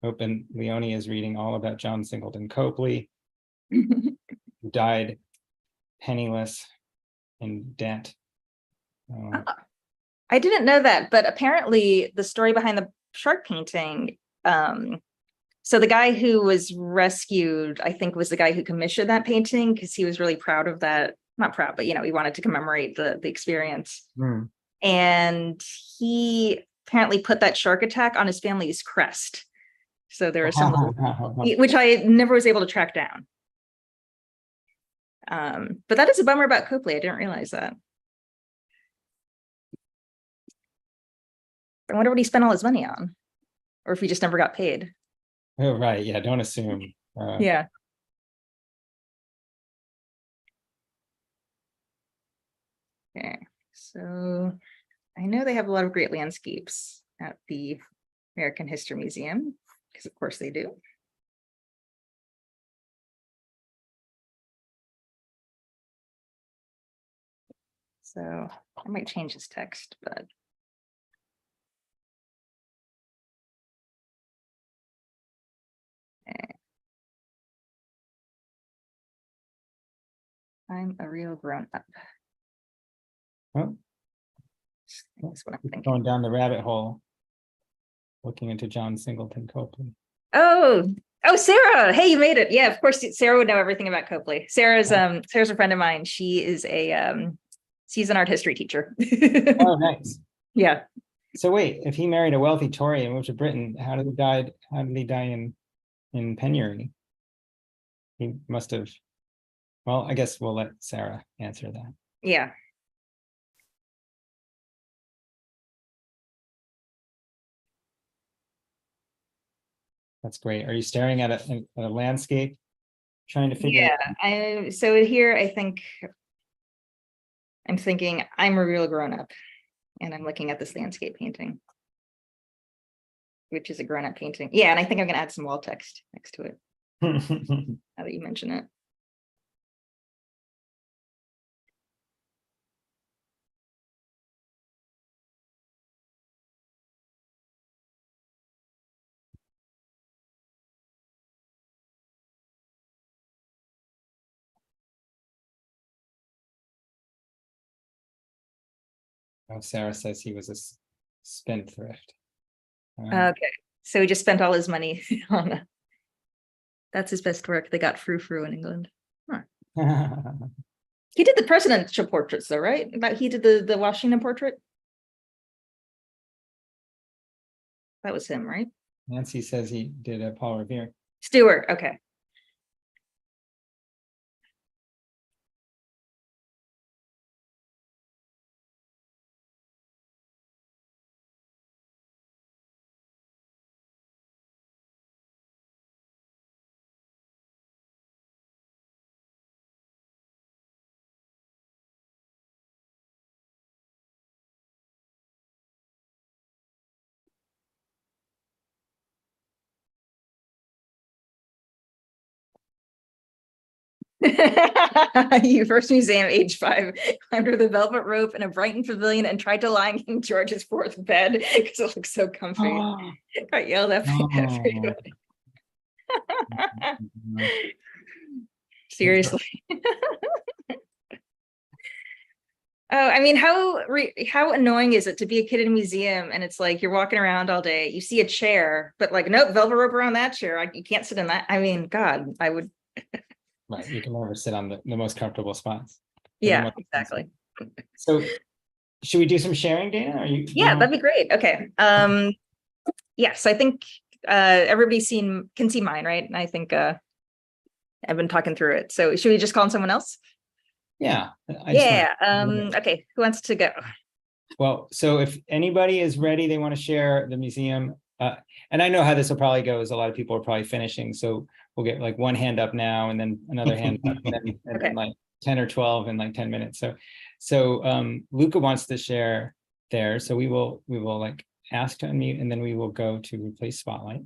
Speaker 1: Hope and Leonie is reading all about John Singleton Copley, who died penniless in debt.
Speaker 2: I didn't know that, but apparently the story behind the shark painting, so the guy who was rescued, I think, was the guy who commissioned that painting because he was really proud of that. Not proud, but he wanted to commemorate the experience.
Speaker 1: Mm.
Speaker 2: And he apparently put that shark attack on his family's crest. So there was some which I never was able to track down. But that is a bummer about Copley. I didn't realize that. I wonder what he spent all his money on, or if he just never got paid.
Speaker 1: Oh, right. Yeah, don't assume.
Speaker 2: Yeah. Okay, so I know they have a lot of great landscapes at the American History Museum, because of course they do. So I might change this text, but I'm a real grown up.
Speaker 1: Oh,
Speaker 2: That's what I'm thinking.
Speaker 1: going down the rabbit hole, looking into John Singleton Copley.
Speaker 2: Oh, Sarah. Hey, you made it. Yeah, of course, Sarah would know everything about Copley. Sarah's a friend of mine. She is she's an art history teacher.
Speaker 1: Oh, nice.
Speaker 2: Yeah.
Speaker 1: So wait, if he married a wealthy Tory and moved to Britain, how did he die? How did he die in penury? He must have. Well, I guess we'll let Sarah answer that.
Speaker 2: Yeah.
Speaker 1: That's great. Are you staring at a landscape, trying to figure
Speaker 2: Yeah. So here I think I'm thinking I'm a real grown up, and I'm looking at this landscape painting, which is a grown up painting. Yeah, and I think I'm gonna add some wall text next to it,
Speaker 1: out?
Speaker 2: now that you mention it.
Speaker 1: Oh, Sarah says he was a spendthrift.
Speaker 2: Okay, so he just spent all his money on that's his best work. They got frou-frou in England. He did the presidential portraits though, right? But he did the Washington portrait. That was him, right?
Speaker 1: Nancy says he did a Paul Revere.
Speaker 2: Stewart, okay. First museum, age 5, under the velvet rope in a Brighton pavilion and tried to lie in King George's IV bed because it looks so comfy. Got yelled at by everybody. Seriously. Oh, I mean, how annoying is it to be a kid in a museum and it's like you're walking around all day, you see a chair, but like, nope, velvet rope around that chair. You can't sit in that. I mean, God, I would.
Speaker 1: Right, you can never sit on the most comfortable spots.
Speaker 2: Yeah, exactly.
Speaker 1: So should we do some sharing, Dana? Are you?
Speaker 2: Yeah, that'd be great. Okay. Yes, I think everybody can see mine, right? And I think I've been talking through it. So should we just call on someone else?
Speaker 1: Yeah.
Speaker 2: Okay, who wants to go?
Speaker 1: Well, so if anybody is ready, they want to share the museum. And I know how this will probably go, is a lot of people are probably finishing. So we'll get like one hand up now and then another hand up and then like 10 or 12 in like 10 minutes. So Luca wants to share there. So we will like ask to unmute and then we will go to replace spotlight.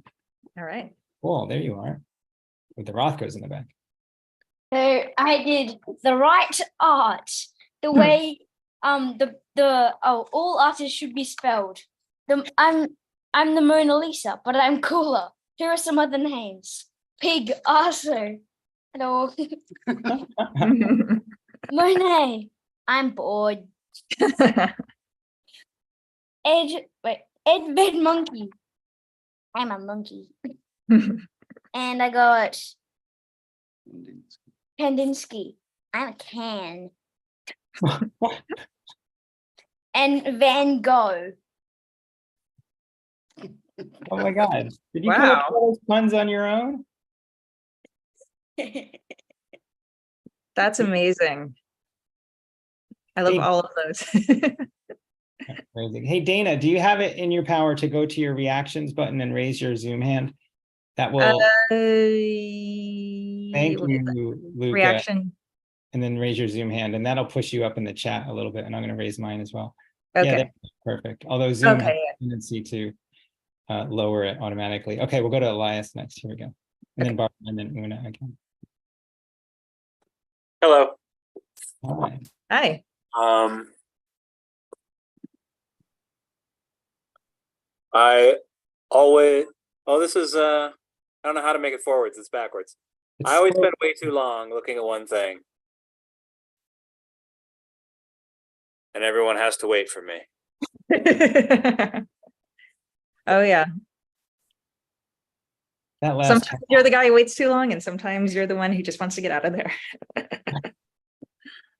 Speaker 2: All right.
Speaker 1: Cool, there you are. With the Rothkos in the back.
Speaker 3: So I did the right art, the way all artists should be spelled. I'm the Mona Lisa, but I'm cooler. Here are some other names. Pig Arthur. Hello. Monet. I'm bored. Ed Bed Monkey. I'm a monkey. And I got Kandinsky. I'm a can. And Van Gogh.
Speaker 1: Oh my God. Did you come up with all those puns on your own?
Speaker 2: That's amazing. I love all of those.
Speaker 1: Amazing. Hey, Dana, do you have it in your power to go to your reactions button and raise your Zoom hand? That will. Thank you, Luca.
Speaker 2: Reaction.
Speaker 1: and then raise your Zoom hand, and that'll push you up in the chat a little bit. And I'm going to raise mine as well. Yeah,
Speaker 2: Okay.
Speaker 1: that's perfect. Although Zoom has
Speaker 2: Okay.
Speaker 1: a tendency to lower it automatically. Okay, we'll go to Elias next. Here we go. And then Barbara, and then Una again.
Speaker 5: Hello.
Speaker 1: Hi.
Speaker 2: Hi.
Speaker 5: I always, oh, this is, I don't know how to make it forwards. It's backwards. I always spend way too long looking at one thing. And everyone has to wait for me.
Speaker 2: Oh yeah.
Speaker 1: That last
Speaker 2: Sometimes you're the guy who waits too long, and sometimes you're the one who just wants to get out of there.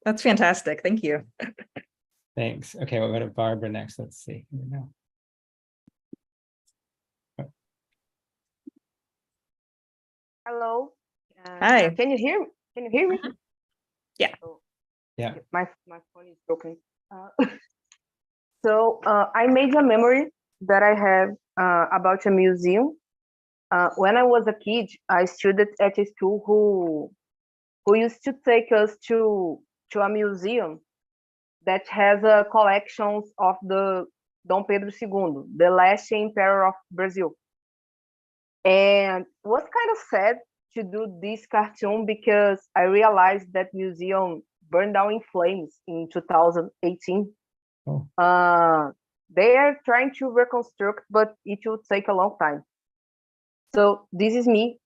Speaker 2: That's fantastic. Thank you.
Speaker 1: Thanks. Okay, we'll go to Barbara next. Let's see. Here we go.
Speaker 4: Hello.
Speaker 2: Hi.
Speaker 4: Can you hear me? Can you hear me?
Speaker 2: Yeah.
Speaker 4: Oh,
Speaker 1: Yeah.
Speaker 4: My phone is broken. So I made a memory that I have about a museum. When I was a kid, I studied at a school who used to take us to a museum that has collections of the Dom Pedro II, the last emperor of Brazil. And it was kind of sad to do this cartoon because I realized that museum burned down in flames in 2018.
Speaker 1: Oh.
Speaker 4: They are trying to reconstruct, but it will take a long time. So this is me.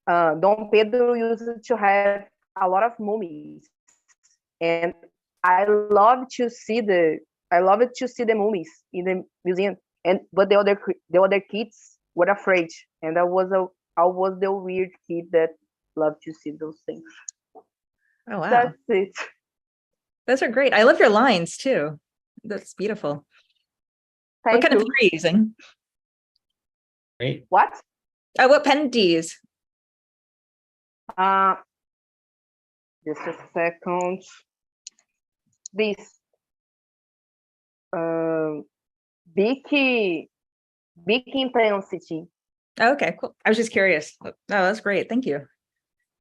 Speaker 4: Dom Pedro used to have a lot of mummies, and I love to see the mummies in the museum. But the other kids were afraid, and I was the weird kid that loved to see those things.
Speaker 2: Oh wow.
Speaker 4: That's it.
Speaker 2: Those are great. I love your lines too. That's beautiful.
Speaker 4: Thank
Speaker 2: What kind
Speaker 4: you.
Speaker 2: of pen are you using?
Speaker 1: Great.
Speaker 4: What?
Speaker 2: What pen do you use?
Speaker 4: Just a second. This big intensity.
Speaker 2: Oh, okay, cool. I was just curious. Oh, that's great. Thank you.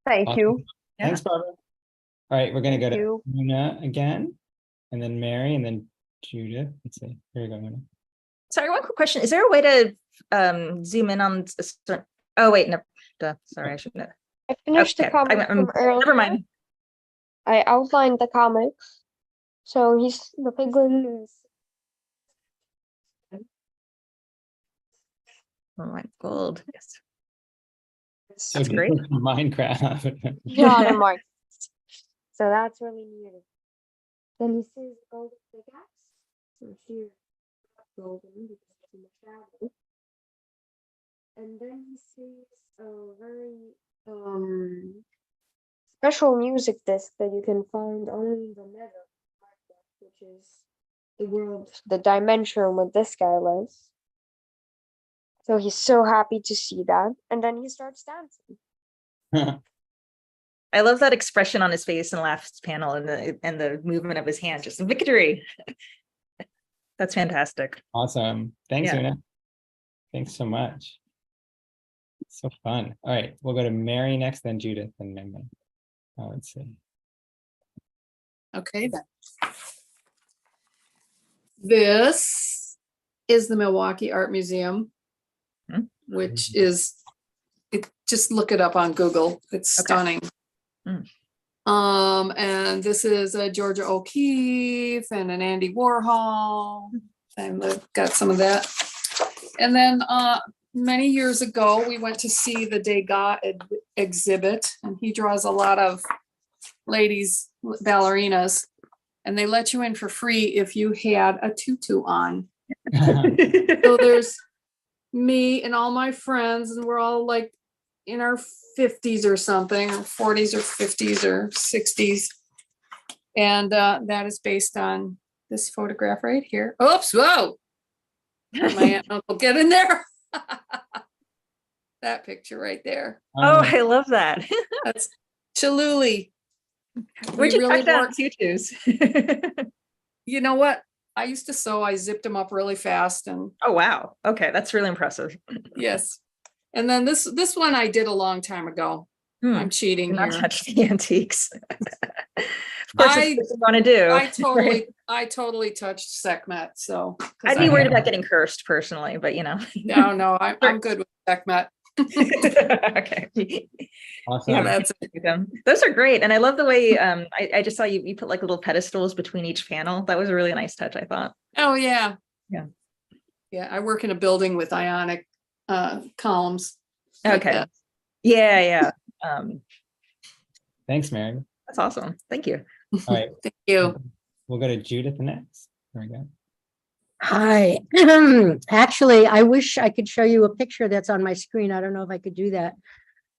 Speaker 4: Thank
Speaker 1: Awesome.
Speaker 4: you.
Speaker 2: Yeah.
Speaker 1: Thanks, Barbara. All right, we're going to go
Speaker 4: Thank
Speaker 1: to
Speaker 4: you.
Speaker 1: Una again, and then Mary, and then Judith. Let's see. Here you go, Una.
Speaker 2: Sorry, one quick question. Is there a way to zoom in on a certain... Oh, wait, no. Duh, sorry, I shouldn't have.
Speaker 4: I finished the
Speaker 2: Okay,
Speaker 4: comic from earlier.
Speaker 2: never mind.
Speaker 4: I outlined the comics. So the penguin is
Speaker 2: Oh, my gold. Yes.
Speaker 1: So
Speaker 2: That's great.
Speaker 1: different from Minecraft.
Speaker 4: not a mark. So that's really neat. Then he sees gold pickaxe. So here, golden because it's in the shadow. And then he sees a very special music disc that you can find only in the Nether, which is the world, the dimension where this guy lives. So he's so happy to see that, and then he starts dancing.
Speaker 2: I love that expression on his face in the last panel and the movement of his hand, just victory. That's fantastic.
Speaker 1: Awesome. Thanks,
Speaker 2: Yeah.
Speaker 1: Una. Thanks so much. So fun. All right, we'll go to Mary next, then Judith, and then let's see.
Speaker 6: Okay, then. This is the Milwaukee Art Museum, which is, just look it up on Google. It's
Speaker 2: Okay.
Speaker 6: stunning.
Speaker 2: Mm.
Speaker 6: And this is a Georgia O'Keeffe and an Andy Warhol, and they've got some of that. And then many years ago, we went to see the Degas exhibit, and he draws a lot of ladies, ballerinas, and they let you in for free if you had a tutu on. So there's me and all my friends, and we're all like in our 50s or something, or 40s or 50s or 60s. And that is based on this photograph right here. Oops, whoa. My aunt and uncle get in there. That picture right there.
Speaker 2: Oh, I love that.
Speaker 6: That's Choluli.
Speaker 2: Where'd you
Speaker 6: really
Speaker 2: track down
Speaker 6: worked-
Speaker 2: tutus?
Speaker 6: You know what? I used to sew, I zipped them up really fast, and
Speaker 2: Oh, wow. Okay, that's really impressive.
Speaker 6: yes. And then this one I did a long time ago. I'm cheating
Speaker 2: Do not
Speaker 6: here.
Speaker 2: touch the antiques. Of course,
Speaker 6: I-
Speaker 2: it's what you want to do.
Speaker 6: I totally touched Sekhmet, so. 'cause
Speaker 2: I'd be
Speaker 6: I-
Speaker 2: worried about getting cursed personally, but you know.
Speaker 6: No, I'm good with Sekhmet.
Speaker 2: Okay.
Speaker 1: Awesome.
Speaker 2: Yeah,
Speaker 6: That's
Speaker 2: those are great. And I love the way I just saw you put like little pedestals between each panel. That was a really nice touch, I thought.
Speaker 6: Oh, yeah.
Speaker 2: Yeah.
Speaker 6: Yeah, I work in a building with ionic columns. like
Speaker 2: Okay.
Speaker 6: that.
Speaker 2: Yeah.
Speaker 1: Thanks, Mary.
Speaker 2: That's awesome. Thank you.
Speaker 1: All right,
Speaker 6: Thank you.
Speaker 1: we'll go to Judith next. There we go.
Speaker 7: Hi. Actually, I wish I could show you a picture that's on my screen. I don't know if I could do that.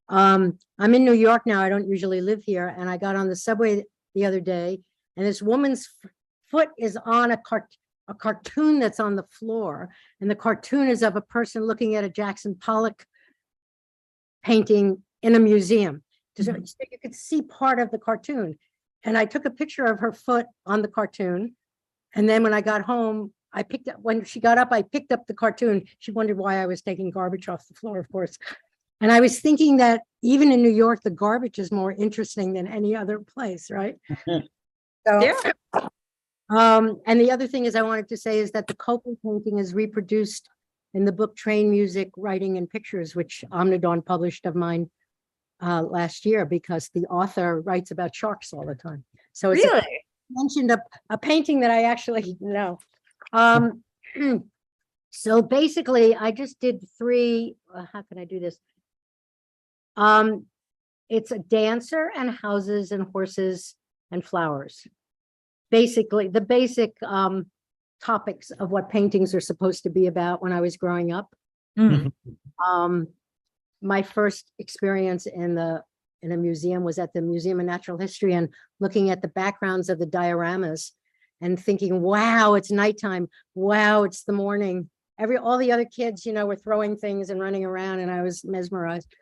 Speaker 7: I'm in New York now. I don't usually live here. And I got on the subway the other day and this woman's foot is on a cartoon that's on the floor. And the cartoon is of a person looking at a Jackson Pollock painting in a museum. So you could see part of the cartoon. And I took a picture of her foot on the cartoon. And then when I got home, when she got up, I picked up the cartoon. She wondered why I was taking garbage off the floor, of course. And I was thinking that even in New York, the garbage is more interesting than any other place, right? So,
Speaker 2: Yeah.
Speaker 7: And the other thing is I wanted to say is that the Copley painting is reproduced in the book Train Music, Writing and Pictures, which Omnidon published of mine last year, because the author writes about sharks all the time. So it's
Speaker 2: Really?
Speaker 7: mentioned a painting that I actually know. So basically I just did three, how can I do this? It's a dancer and houses and horses and flowers. Basically the basic topics of what paintings are supposed to be about when I was growing up.
Speaker 2: Mm.
Speaker 7: My first experience in a museum was at the Museum of Natural History and looking at the backgrounds of the dioramas and thinking, wow, it's nighttime. Wow, it's the morning. All the other kids, were throwing things and running around and I was mesmerized.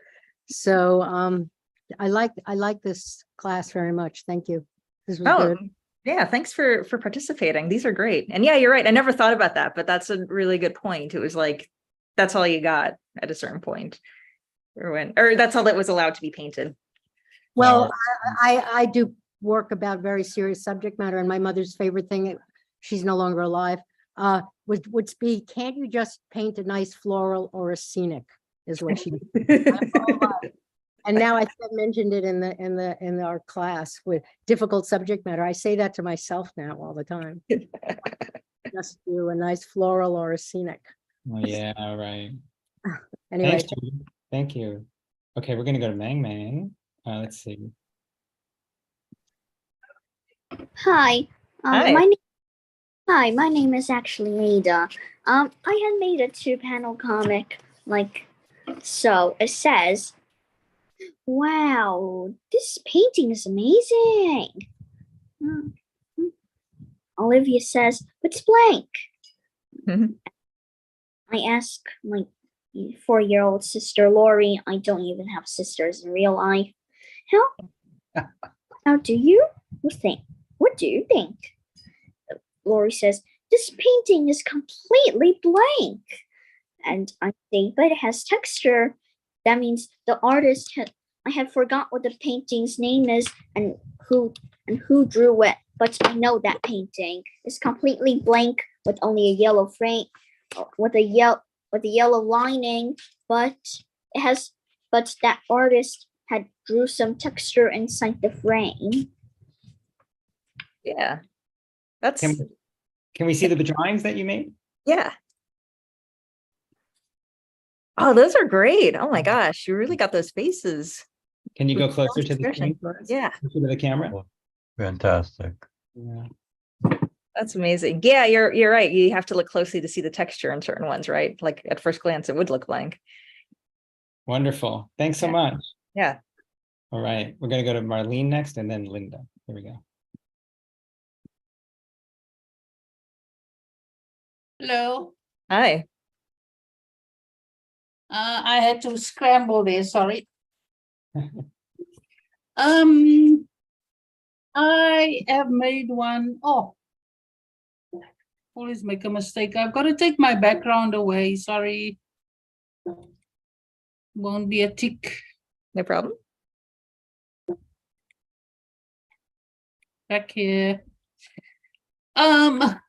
Speaker 7: So I like this class very much. Thank you. This was
Speaker 2: Oh,
Speaker 7: good.
Speaker 2: yeah. Thanks for participating. These are great. And yeah, you're right. I never thought about that, but that's a really good point. It was like, that's all you got at a certain point. Or that's all that was allowed to be painted.
Speaker 7: Well, I do work about very serious subject matter, and my mother's favorite thing, she's no longer alive, would be, can't you just paint a nice floral or a scenic, is what she. And now I mentioned it in our class with difficult subject matter. I say that to myself now all the time. Just do a nice floral or a scenic.
Speaker 1: Oh, yeah, right.
Speaker 7: Anyway,
Speaker 1: Thanks, Judith. Thank you. Okay, we're gonna go to Mang. Let's see.
Speaker 3: Hi.
Speaker 2: Hi.
Speaker 3: My name is actually Ada. I had made a 2-panel comic like so. It says, "Wow, this painting is amazing." Olivia says, "But it's blank."
Speaker 2: Mhm.
Speaker 3: I ask my 4-year-old sister Lori. I don't even have sisters in real life. How do you think? What do you think? Lori says, "This painting is completely blank." And I say, "But it has texture." That means the artist I had forgot what the painting's name is and who drew it. But I know that painting is completely blank with only a yellow frame, with a yellow lining. But that artist had drew some texture inside the frame.
Speaker 2: Yeah. That's,
Speaker 1: Can we see the drawings that you made?
Speaker 2: yeah. Oh, those are great. Oh my gosh, you really got those faces.
Speaker 1: Can you go
Speaker 2: With
Speaker 1: closer to the
Speaker 2: expression.
Speaker 1: screen for us?
Speaker 2: Yeah,
Speaker 1: Closer to the camera?
Speaker 8: Fantastic.
Speaker 1: Yeah.
Speaker 2: that's amazing. Yeah, you're right. You have to look closely to see the texture in certain ones, right? Like at first glance, it would look blank.
Speaker 1: Wonderful. Thanks so
Speaker 2: Yeah.
Speaker 1: much.
Speaker 2: Yeah.
Speaker 1: All right, we're gonna go to Marlene next and then Linda. Here we go.
Speaker 9: Hello,
Speaker 2: Hi.
Speaker 9: I had to scramble there, sorry. I have made one. Oh, always make a mistake. I've got to take my background away, sorry. Won't be a tick.
Speaker 2: No problem.
Speaker 9: back here.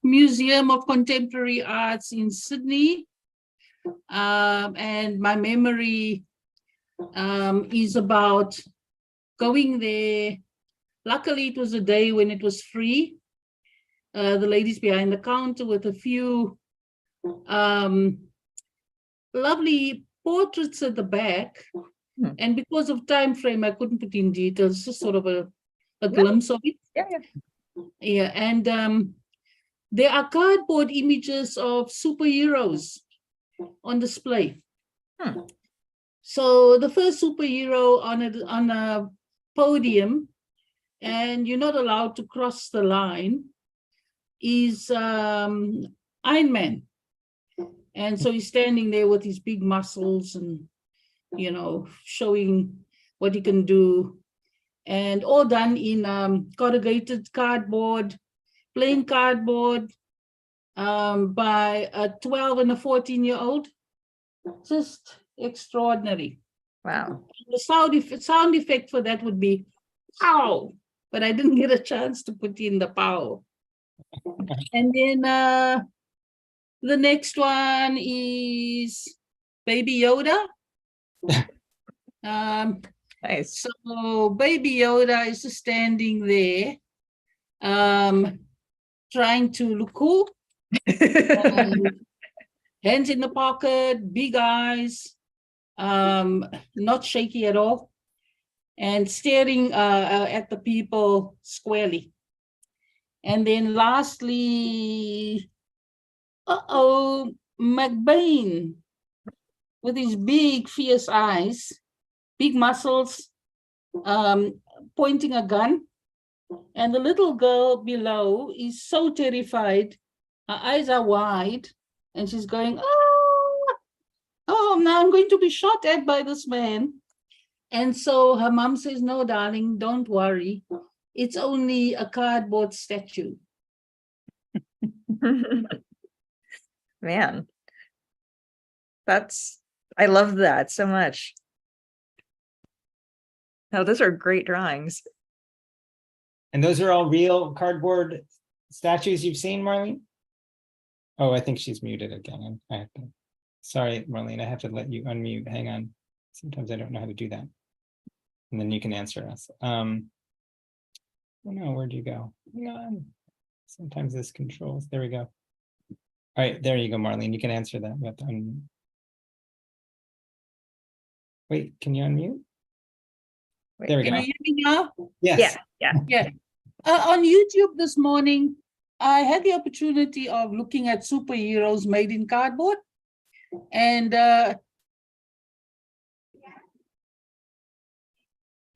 Speaker 9: Museum of Contemporary Arts in Sydney. And my memory is about going there. Luckily, it was a day when it was free. The ladies behind the counter with a few lovely portraits at the back. And because of time frame, I couldn't put in details, just sort of a glimpse of it. Yeah, and there are cardboard images of superheroes on display. So the first superhero on a podium, and you're not allowed to cross the line, is Iron Man. And so he's standing there with his big muscles and, you know, showing what he can do. And all done in corrugated cardboard, plain cardboard, by a 12 and a 14-year-old. Just extraordinary.
Speaker 2: Wow.
Speaker 9: The sound effect for that would be pow, but I didn't get a chance to put in the pow. And then the next one is Baby Yoda.
Speaker 2: Nice.
Speaker 9: So Baby Yoda is just standing there, trying to look cool. Hands in the pocket, big eyes, not shaky at all, and staring at the people squarely. And then lastly, McBain, with his big, fierce eyes, big muscles, pointing a gun. And the little girl below is so terrified. Her eyes are wide, and she's going, oh, now I'm going to be shot at by this man. And so her mom says, no, darling, don't worry. It's only a cardboard statue.
Speaker 2: Man, I love that so much. Oh, those are great drawings.
Speaker 1: And those are all real cardboard statues you've seen, Marlene? Oh, I think she's muted again. Sorry, Marlene, I have to let you unmute. Hang on. Sometimes I don't know how to do that. And then you can answer us. Oh no, where'd you go? Hang on. Sometimes this controls. There we go. All right, there you go, Marlene. You can answer that. We have to unmute. Wait, can you unmute?
Speaker 2: Wait,
Speaker 1: There we
Speaker 9: Can
Speaker 1: go.
Speaker 9: you hear me now?
Speaker 1: Yes.
Speaker 9: Yeah. On YouTube this morning, I had the opportunity of looking at superheroes made in cardboard. And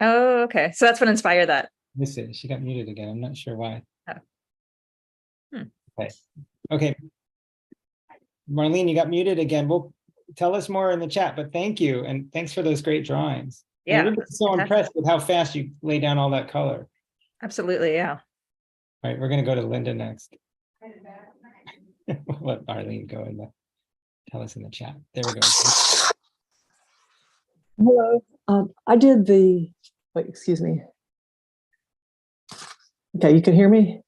Speaker 2: Oh, okay. So that's what inspired that.
Speaker 1: This is, she got muted again. I'm not sure why.
Speaker 2: Oh.
Speaker 1: Okay. Marlene, you got muted again. Well, tell us more in the chat, but thank you. And thanks for those great drawings.
Speaker 2: Yeah.
Speaker 1: Everybody's so impressed with how fast you lay down all that color.
Speaker 2: Absolutely. Yeah.
Speaker 1: All right, we're going to go to Linda next. We'll let Arlene go and tell us in the chat. There we go.
Speaker 10: Hello. I did the, wait, excuse me. Okay, you can hear me?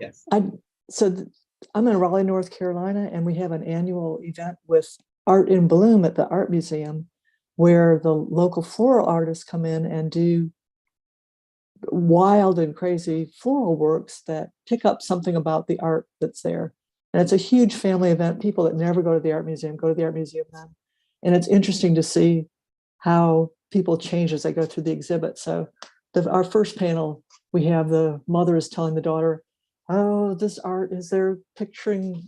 Speaker 1: Yes.
Speaker 10: I'm in Raleigh, North Carolina, and we have an annual event with Art in Bloom at the Art Museum, where the local floral artists come in and do wild and crazy floral works that pick up something about the art that's there. And it's a huge family event. People that never go to the Art Museum go to the Art Museum then. And it's interesting to see how people change as they go through the exhibit. So our first panel, we have the mother is telling the daughter, oh, this art is there capturing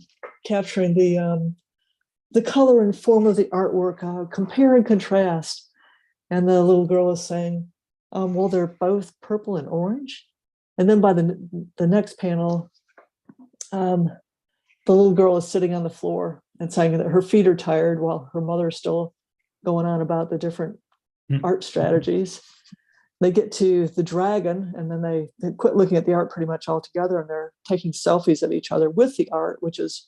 Speaker 10: the color and form of the artwork, compare and contrast. And the little girl is saying, well, they're both purple and orange. And then by the next panel, the little girl is sitting on the floor and saying that her feet are tired while her mother is still going on about the different art strategies. They get to the dragon, and then they quit looking at the art pretty much altogether, and they're taking selfies of each other with the art, which is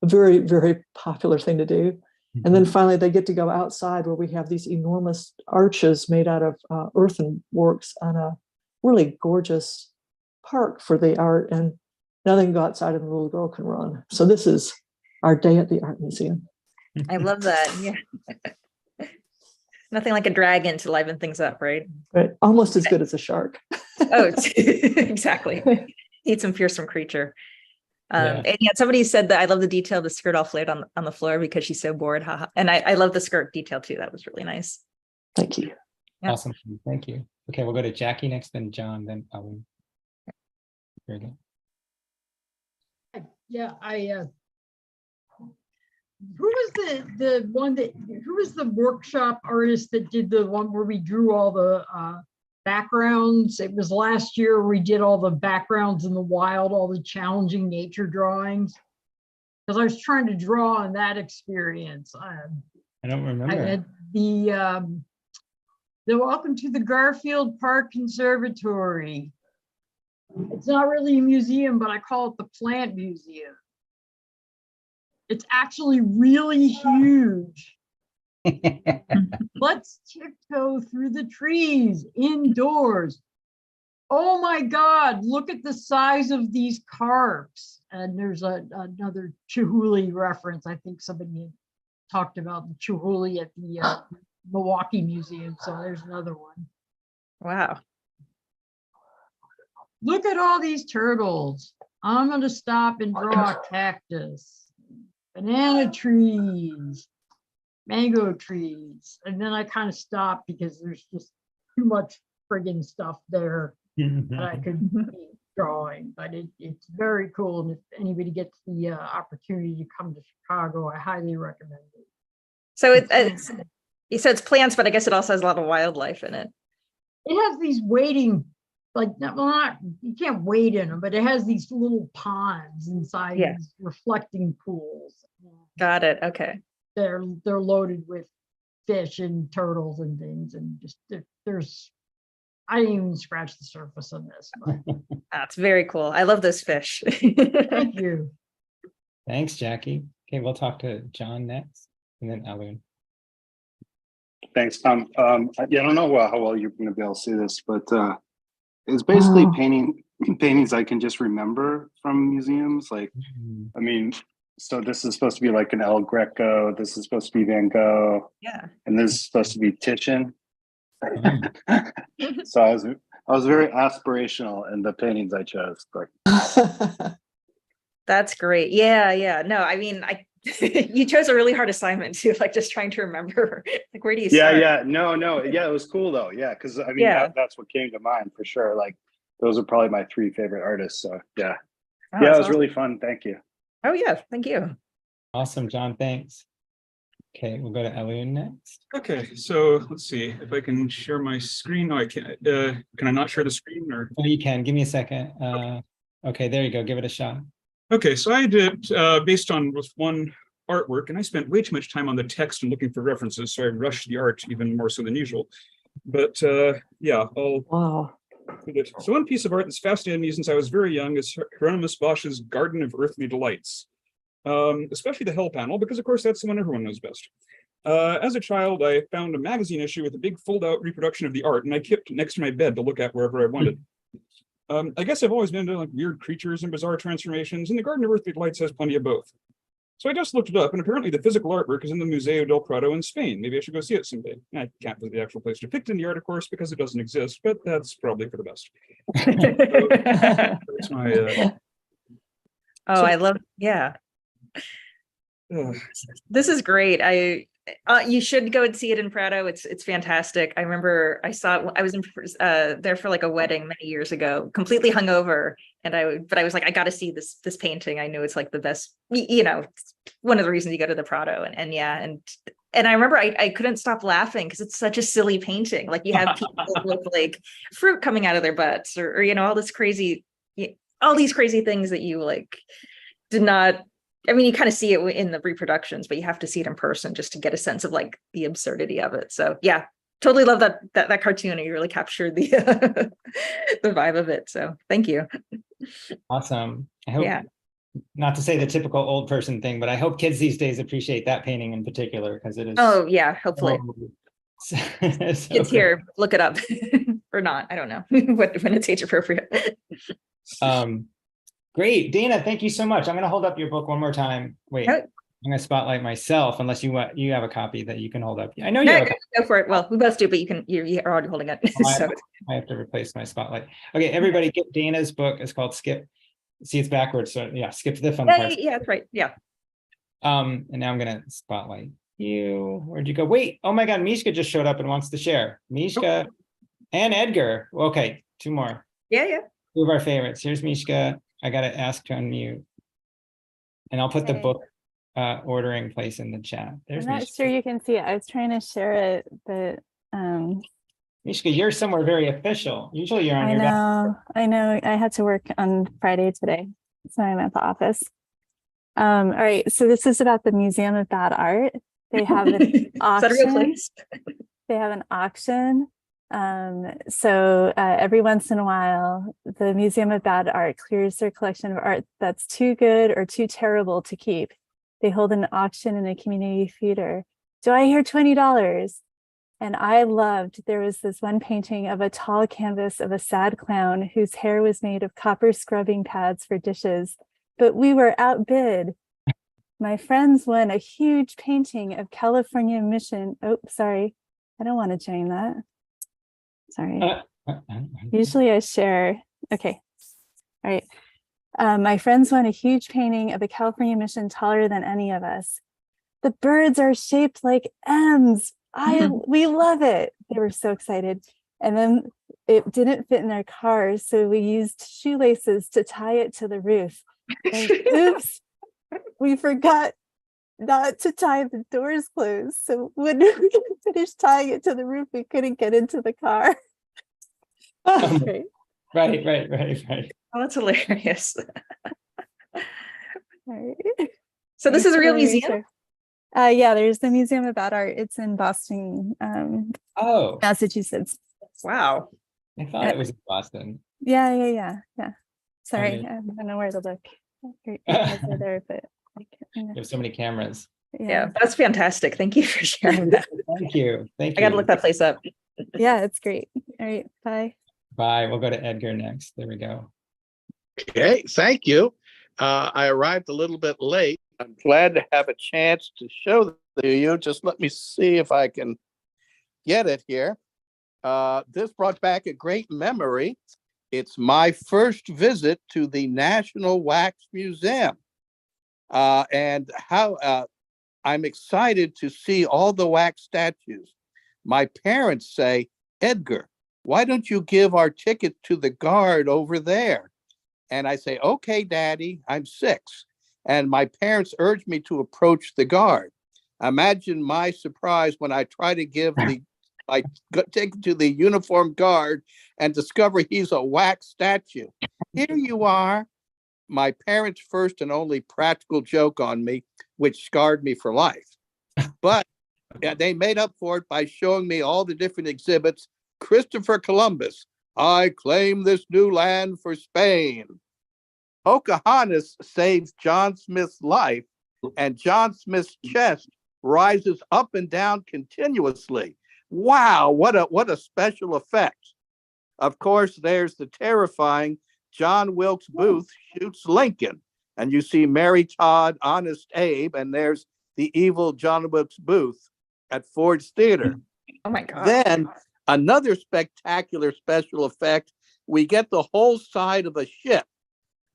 Speaker 10: a very, very popular thing to do. And then finally they get to go outside, where we have these enormous arches made out of earthenworks on a really gorgeous park for the art, and now they can go outside and the little girl can run. So this is our day at the art museum.
Speaker 2: I love that. Yeah. Nothing like a dragon to liven things up, right?
Speaker 10: But almost as good as a shark.
Speaker 2: Oh, exactly. Need some fearsome creature. And yeah, somebody said that I love the detail, the skirt all flared on the floor because she's so bored. Haha. And I love the skirt detail too. That was really nice.
Speaker 10: Thank you.
Speaker 2: Yeah.
Speaker 1: Awesome. Thank you. Okay, we'll go to Jackie next, then John, then Ellen. Very good.
Speaker 11: Yeah, who was the one that, who was the workshop artist that did the one where we drew all the backgrounds? It was last year we did all the backgrounds in the wild, all the challenging nature drawings. Because I was trying to draw on that experience.
Speaker 1: I don't remember.
Speaker 11: I had the Welcome to the Garfield Park Conservatory. It's not really a museum, but I call it the Plant Museum. It's actually really huge. Let's tiptoe through the trees indoors. Oh my God, look at the size of these carps. And there's another Chihuly reference. I think somebody talked about the Chihuly at the Milwaukee Museum. So there's another one.
Speaker 2: Wow.
Speaker 11: Look at all these turtles. I'm going to stop and draw a cactus, banana trees, mango trees. And then I kind of stopped because there's just too much friggin' stuff there that I could be drawing. But it's very cool. And if anybody gets the opportunity to come to Chicago, I highly recommend it.
Speaker 2: So it's plants, but I guess it also has a lot of wildlife in it.
Speaker 11: It has these wading, like, not you can't wade in them, but it has these little ponds inside these reflecting pools.
Speaker 2: Got it. Okay.
Speaker 11: They're loaded with fish and turtles and things, and just there's I didn't even scratch the surface on this. But
Speaker 2: That's very cool. I love those fish.
Speaker 11: thank you.
Speaker 1: Thanks, Jackie. Okay, we'll talk to John next, and then Ellen.
Speaker 12: Thanks, Tom. I don't know how well you're going to be able to see this, but it's basically paintings I can just remember from museums. Like, I mean, so this is supposed to be like an El Greco. This is supposed to be Van Gogh.
Speaker 2: Yeah.
Speaker 12: And this is supposed to be Titian. So I was very aspirational in the paintings I chose. But
Speaker 2: That's great. Yeah. No, I mean, you chose a really hard assignment too, like just trying to remember, like, where do you start?
Speaker 12: No. Yeah, it was cool though. Yeah, because I mean, that's what came to mind for sure. Like, those are probably my 3 favorite artists. So yeah.
Speaker 2: Oh,
Speaker 12: yeah, it was
Speaker 2: awesome.
Speaker 12: really fun. Thank you.
Speaker 2: Oh yeah, thank you.
Speaker 1: Awesome, John. Thanks. Okay, we'll go to Ellen next.
Speaker 13: Okay, so let's see if I can share my screen. No, I can't. Can I not share the screen? Or
Speaker 1: Oh, you can. Give me a second. Okay, there you go. Give it a shot.
Speaker 13: okay, so I did based on with one artwork, and I spent way too much time on the text and looking for references, so I rushed the art even more so than usual. But yeah,
Speaker 10: Wow.
Speaker 13: So one piece of art that's fascinated me since I was very young is Hieronymus Bosch's Garden of Earthly Delights, especially the Hell panel, because of course that's the one everyone knows best. As a child, I found a magazine issue with a big fold-out reproduction of the art, and I kept it next to my bed to look at wherever I wanted. I guess I've always been into like weird creatures and bizarre transformations, and the Garden of Earthly Delights has plenty of both. So I just looked it up, and apparently the physical artwork is in the Museo del Prado in Spain. Maybe I should go see it someday. I can't visit the actual place depicted in the art, of course, because it doesn't exist, but that's probably for the best. That's my,
Speaker 2: I love, this is great. You should go and see it in Prado. It's fantastic. I remember I saw it. I was in there for like a wedding many years ago, completely hungover, and I was like, I got to see this painting. I knew it's like the best. It's one of the reasons you go to the Prado, and I remember I couldn't stop laughing because it's such a silly painting. Like, you have people with like fruit coming out of their butts, or all these crazy things that you like did not. I mean, you kind of see it in the reproductions, but you have to see it in person just to get a sense of like the absurdity of it. So yeah, totally love that cartoon. You really captured the the vibe of it. So thank you.
Speaker 1: Awesome. I hope, not to say the typical old person thing, but I hope kids these days appreciate that painting in particular, because it is.
Speaker 2: Oh yeah, hopefully.
Speaker 1: So
Speaker 2: Kids here, look it up or not. I don't know when it's age appropriate.
Speaker 1: Great, Dana, thank you so much. I'm gonna hold up your book one more time. Wait,
Speaker 2: Oh.
Speaker 1: I'm gonna spotlight myself unless you have a copy that you can hold up. I know you
Speaker 2: No,
Speaker 1: have a
Speaker 2: go,
Speaker 1: copy.
Speaker 2: go for it. Well, we both do, but you're already holding it. So
Speaker 1: I have to replace my spotlight. Okay, everybody get Dana's book. It's called Skip. See, it's backwards. So yeah, skip the fun parts.
Speaker 2: yeah, that's right. Yeah.
Speaker 1: And now I'm gonna spotlight you. Where'd you go? Wait, oh my God, Mishka just showed up and wants to share. Mishka and Edgar. Okay, two more.
Speaker 2: Yeah.
Speaker 1: Two of our favorites. Here's Mishka. I gotta ask to unmute. And I'll put the
Speaker 14: Okay.
Speaker 1: book ordering place in the chat. There's
Speaker 14: I'm not
Speaker 1: Mishka.
Speaker 14: sure you can see it. I was trying to share it, but
Speaker 1: Mishka, you're somewhere very official. Usually you're on
Speaker 14: I
Speaker 1: your back.
Speaker 14: know. I had to work on Friday today, so I'm at the office. All right, so this is about the Museum of Bad Art. They have an
Speaker 2: Is that a real
Speaker 14: auction.
Speaker 2: place?
Speaker 14: They have an auction. So every once in a while, the Museum of Bad Art clears their collection of art that's too good or too terrible to keep. They hold an auction in a community theater. Do I hear $20? And I loved, there was this one painting of a tall canvas of a sad clown whose hair was made of copper scrubbing pads for dishes, but we were outbid. My friends won a huge painting of California Mission. Oh, sorry. I don't want to join that. Sorry. Usually I share. Okay. All right. My friends won a huge painting of a California Mission taller than any of us. The birds are shaped like M's. We love it. They were so excited. And then it didn't fit in their car, so we used shoelaces to tie it to the roof. And oops, we forgot not to tie the doors closed. So when we finished tying it to the roof, we couldn't get into the car.
Speaker 1: Right.
Speaker 2: Oh, that's hilarious.
Speaker 14: All right.
Speaker 2: So this
Speaker 14: Thanks
Speaker 2: is a
Speaker 14: for
Speaker 2: real
Speaker 14: letting me
Speaker 2: museum?
Speaker 14: share. Yeah, there's the Museum of Bad Art. It's in Boston, Massachusetts.
Speaker 2: Wow.
Speaker 1: I thought it was in Boston.
Speaker 14: Yeah. Sorry,
Speaker 1: Okay.
Speaker 14: I don't know where to look. You guys are there, but I can't.
Speaker 1: You have so many cameras.
Speaker 2: Yeah, that's fantastic. Thank you for sharing that.
Speaker 1: Thank you.
Speaker 2: I gotta look that place up.
Speaker 14: Yeah, it's great. All right, bye.
Speaker 1: Bye. We'll go to Edgar next. There we go.
Speaker 15: Okay, thank you. I arrived a little bit late. I'm glad to have a chance to show them to you. Just let me see if I can get it here. This brought back a great memory. It's my first visit to the National Wax Museum. And how I'm excited to see all the wax statues. My parents say, Edgar, why don't you give our ticket to the guard over there? And I say, okay, Daddy, I'm 6. And my parents urged me to approach the guard. Imagine my surprise when I try to give my ticket to the uniformed guard and discover he's a wax statue. Here you are. My parents' first and only practical joke on me, which scarred me for life. But they made up for it by showing me all the different exhibits. Christopher Columbus, I claim this new land for Spain. Pocahontas saves John Smith's life, and John Smith's chest rises up and down continuously. Wow, what a special effect. Of course, there's the terrifying John Wilkes Booth shoots Lincoln, and you see Mary Todd, Honest Abe, and there's the evil John Wilkes Booth at Ford's Theater.
Speaker 2: Oh my God.
Speaker 15: Then another spectacular special effect, we get the whole side of a ship.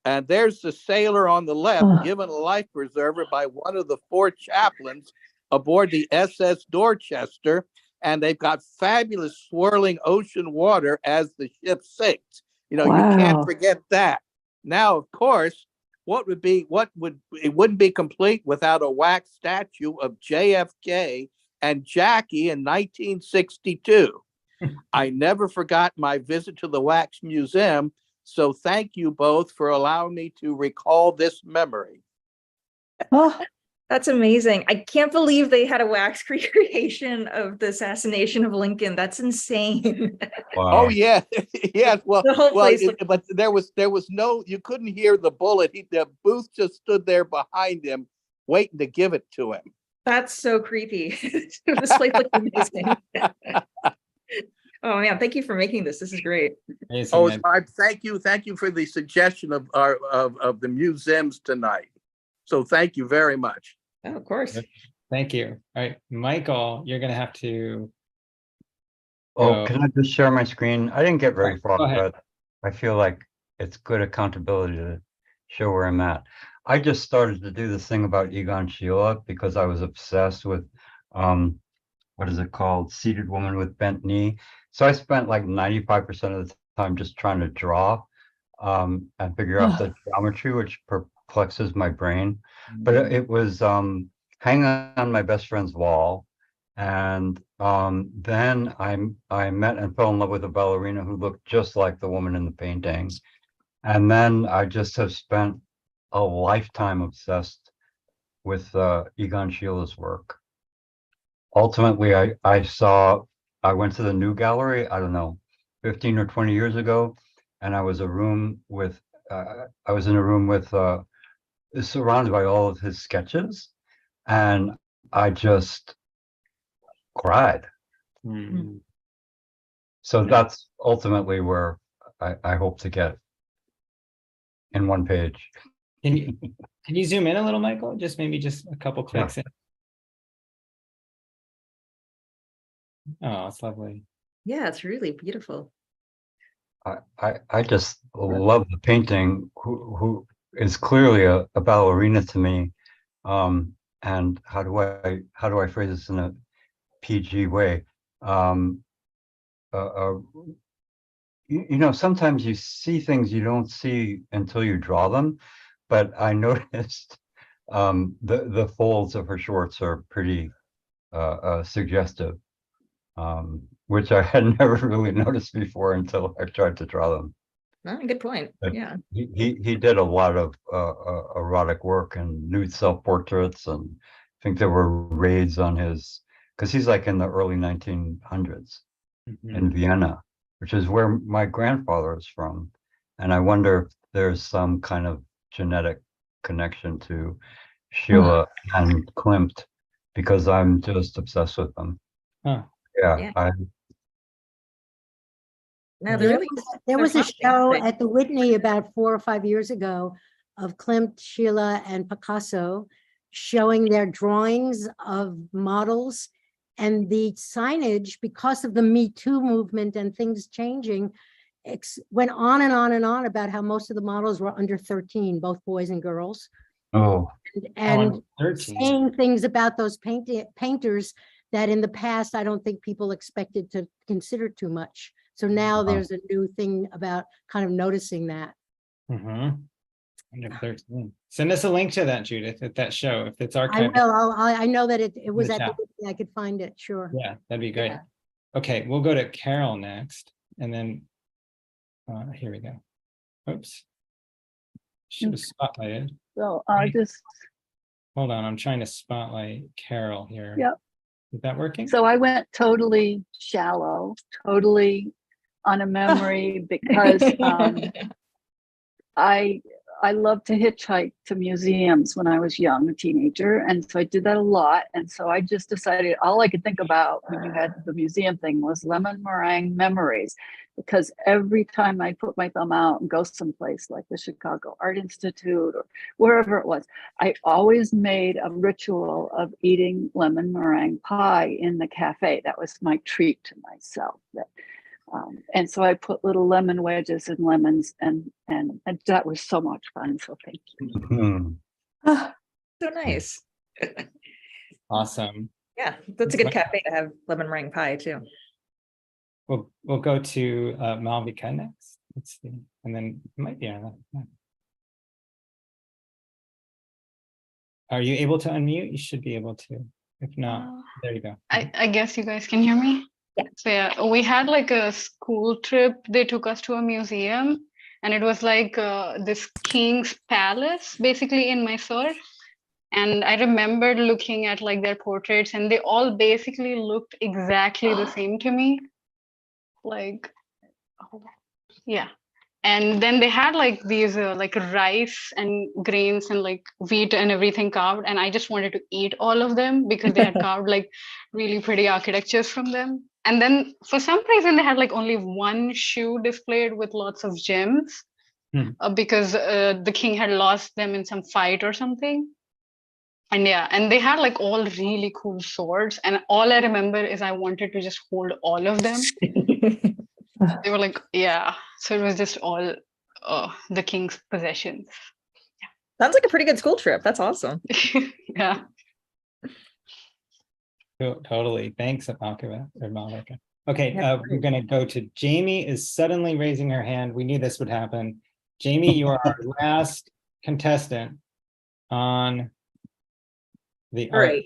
Speaker 15: And there's the sailor on the left given a life preserver by one of the 4 chaplains aboard the SS Dorchester. And they've got fabulous swirling ocean water as the ship sinks. You know, you can't forget that. Now, of course, it wouldn't be complete without a wax statue of JFK and Jackie in 1962. I never forgot my visit to the Wax Museum. So thank you both for allowing me to recall this memory.
Speaker 2: Oh, that's amazing. I can't believe they had a wax recreation of the assassination of Lincoln. That's insane.
Speaker 15: Wow. Oh yeah. Yes. Well,
Speaker 2: The whole place
Speaker 15: but there was no, you couldn't hear the bullet. The Booth just stood there behind him waiting to give it to him.
Speaker 2: That's so creepy. This place looks amazing. Oh man, thank you for making this. This is great.
Speaker 1: Amazing,
Speaker 15: Oh,
Speaker 1: man.
Speaker 15: thank you for the suggestion of the museums tonight. So thank you very much.
Speaker 2: Oh, of course.
Speaker 1: Thank you. All right, Michael, you're gonna have to.
Speaker 8: Oh,
Speaker 1: go.
Speaker 8: can I just share my screen? I didn't get very far,
Speaker 1: Go ahead.
Speaker 8: but I feel like it's good accountability to show where I'm at. I just started to do this thing about Egon Schiele because I was obsessed with, what is it called? Seated Woman with Bent Knee. So I spent like 95% of the time just trying to draw and figure out the geometry, which perplexes my brain. But it was hanging on my best friend's wall. And then I met and fell in love with a ballerina who looked just like the woman in the painting. And then I just have spent a lifetime obsessed with Egon Schiele's work. Ultimately, I went to the New Gallery, I don't know, 15 or 20 years ago, and I was in a room with surrounded by all of his sketches, and I just cried. So that's ultimately where I hope to get in one page.
Speaker 1: Can you zoom in a little, Michael? Just a couple clicks in. Oh, it's lovely.
Speaker 2: Yeah, it's really beautiful.
Speaker 8: I just love the painting, who is clearly a ballerina to me. And how do I phrase this in a PG way? You know, sometimes you see things you don't see until you draw them, but I noticed the folds of her shorts are pretty suggestive, which I had never really noticed before until I tried to draw them.
Speaker 2: Good point.
Speaker 8: But
Speaker 2: Yeah.
Speaker 8: he did a lot of erotic work and nude self-portraits, and I think there were raids on his, because he's like in the early 1900s in Vienna, which is where my grandfather is from. And I wonder if there's some kind of genetic connection to Schiele and Klimt, because I'm just obsessed with them.
Speaker 1: Huh.
Speaker 8: Yeah.
Speaker 2: No,
Speaker 7: There was a show at the Whitney about 4 or 5 years ago of Klimt, Schiele, and Picasso showing their drawings of models, and the signage, because of the Me Too movement and things changing, went on and on and on about how most of the models were under 13, both boys and girls.
Speaker 8: Oh.
Speaker 7: And saying things about those painters that in the past I don't think people expected to consider too much. So now there's a new thing about kind of noticing that.
Speaker 1: Under 13. Send us a link to that, Judith, at that show, if it's archived.
Speaker 7: I will. I know that it was
Speaker 1: the
Speaker 7: at the
Speaker 1: chat.
Speaker 7: Whitney. I could find it, sure.
Speaker 1: Yeah, that'd be great. Okay, we'll go to Carol next, and then here we go. Oops. Should have spotlighted.
Speaker 16: So I just
Speaker 1: hold on. I'm trying to spotlight Carol here.
Speaker 16: Yep.
Speaker 1: Is that working?
Speaker 16: So I went totally shallow, totally on a memory because I loved to hitchhike to museums when I was young, a teenager. And so I did that a lot. And so I just decided all I could think about when you had the museum thing was lemon meringue memories, because every time I put my thumb out and go someplace like the Chicago Art Institute or wherever it was, I always made a ritual of eating lemon meringue pie in the cafe. That was my treat to myself. And so I put little lemon wedges and lemons, and that was so much fun. So thank you.
Speaker 2: So nice.
Speaker 1: Awesome.
Speaker 2: Yeah, that's a good cafe to have lemon meringue pie too.
Speaker 1: We'll go to Malvika next. Let's see, and then it might be on that. Are you able to unmute? You should be able to. If not, there you go.
Speaker 17: I guess you guys can hear me.
Speaker 2: Yeah.
Speaker 17: So yeah, we had like a school trip. They took us to a museum, and it was like this king's palace, basically in Mysore. And I remembered looking at like their portraits, and they all basically looked exactly the same to me. Like, yeah. And then they had like these like rice and grains and like wheat and everything carved, and I just wanted to eat all of them because they had carved like really pretty architectures from them. And then for some reason they had like only one shoe displayed with lots of gems, because the king had lost them in some fight or something. And yeah, and they had like all really cool swords, and all I remember is I wanted to just hold all of them. They were like, yeah, so it was just all the king's possessions.
Speaker 2: Sounds like a pretty good school trip. That's awesome.
Speaker 17: Yeah.
Speaker 1: Totally. Thanks, Malvika. Okay, we're going to go to Jamie is suddenly raising her hand. We knew this would happen. Jamie, you are our last contestant on the art.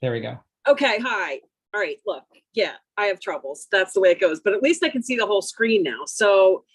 Speaker 1: There we go.
Speaker 18: Okay, hi. All right, look, yeah, I have troubles. That's the way it goes, but at least I can see the whole screen now. So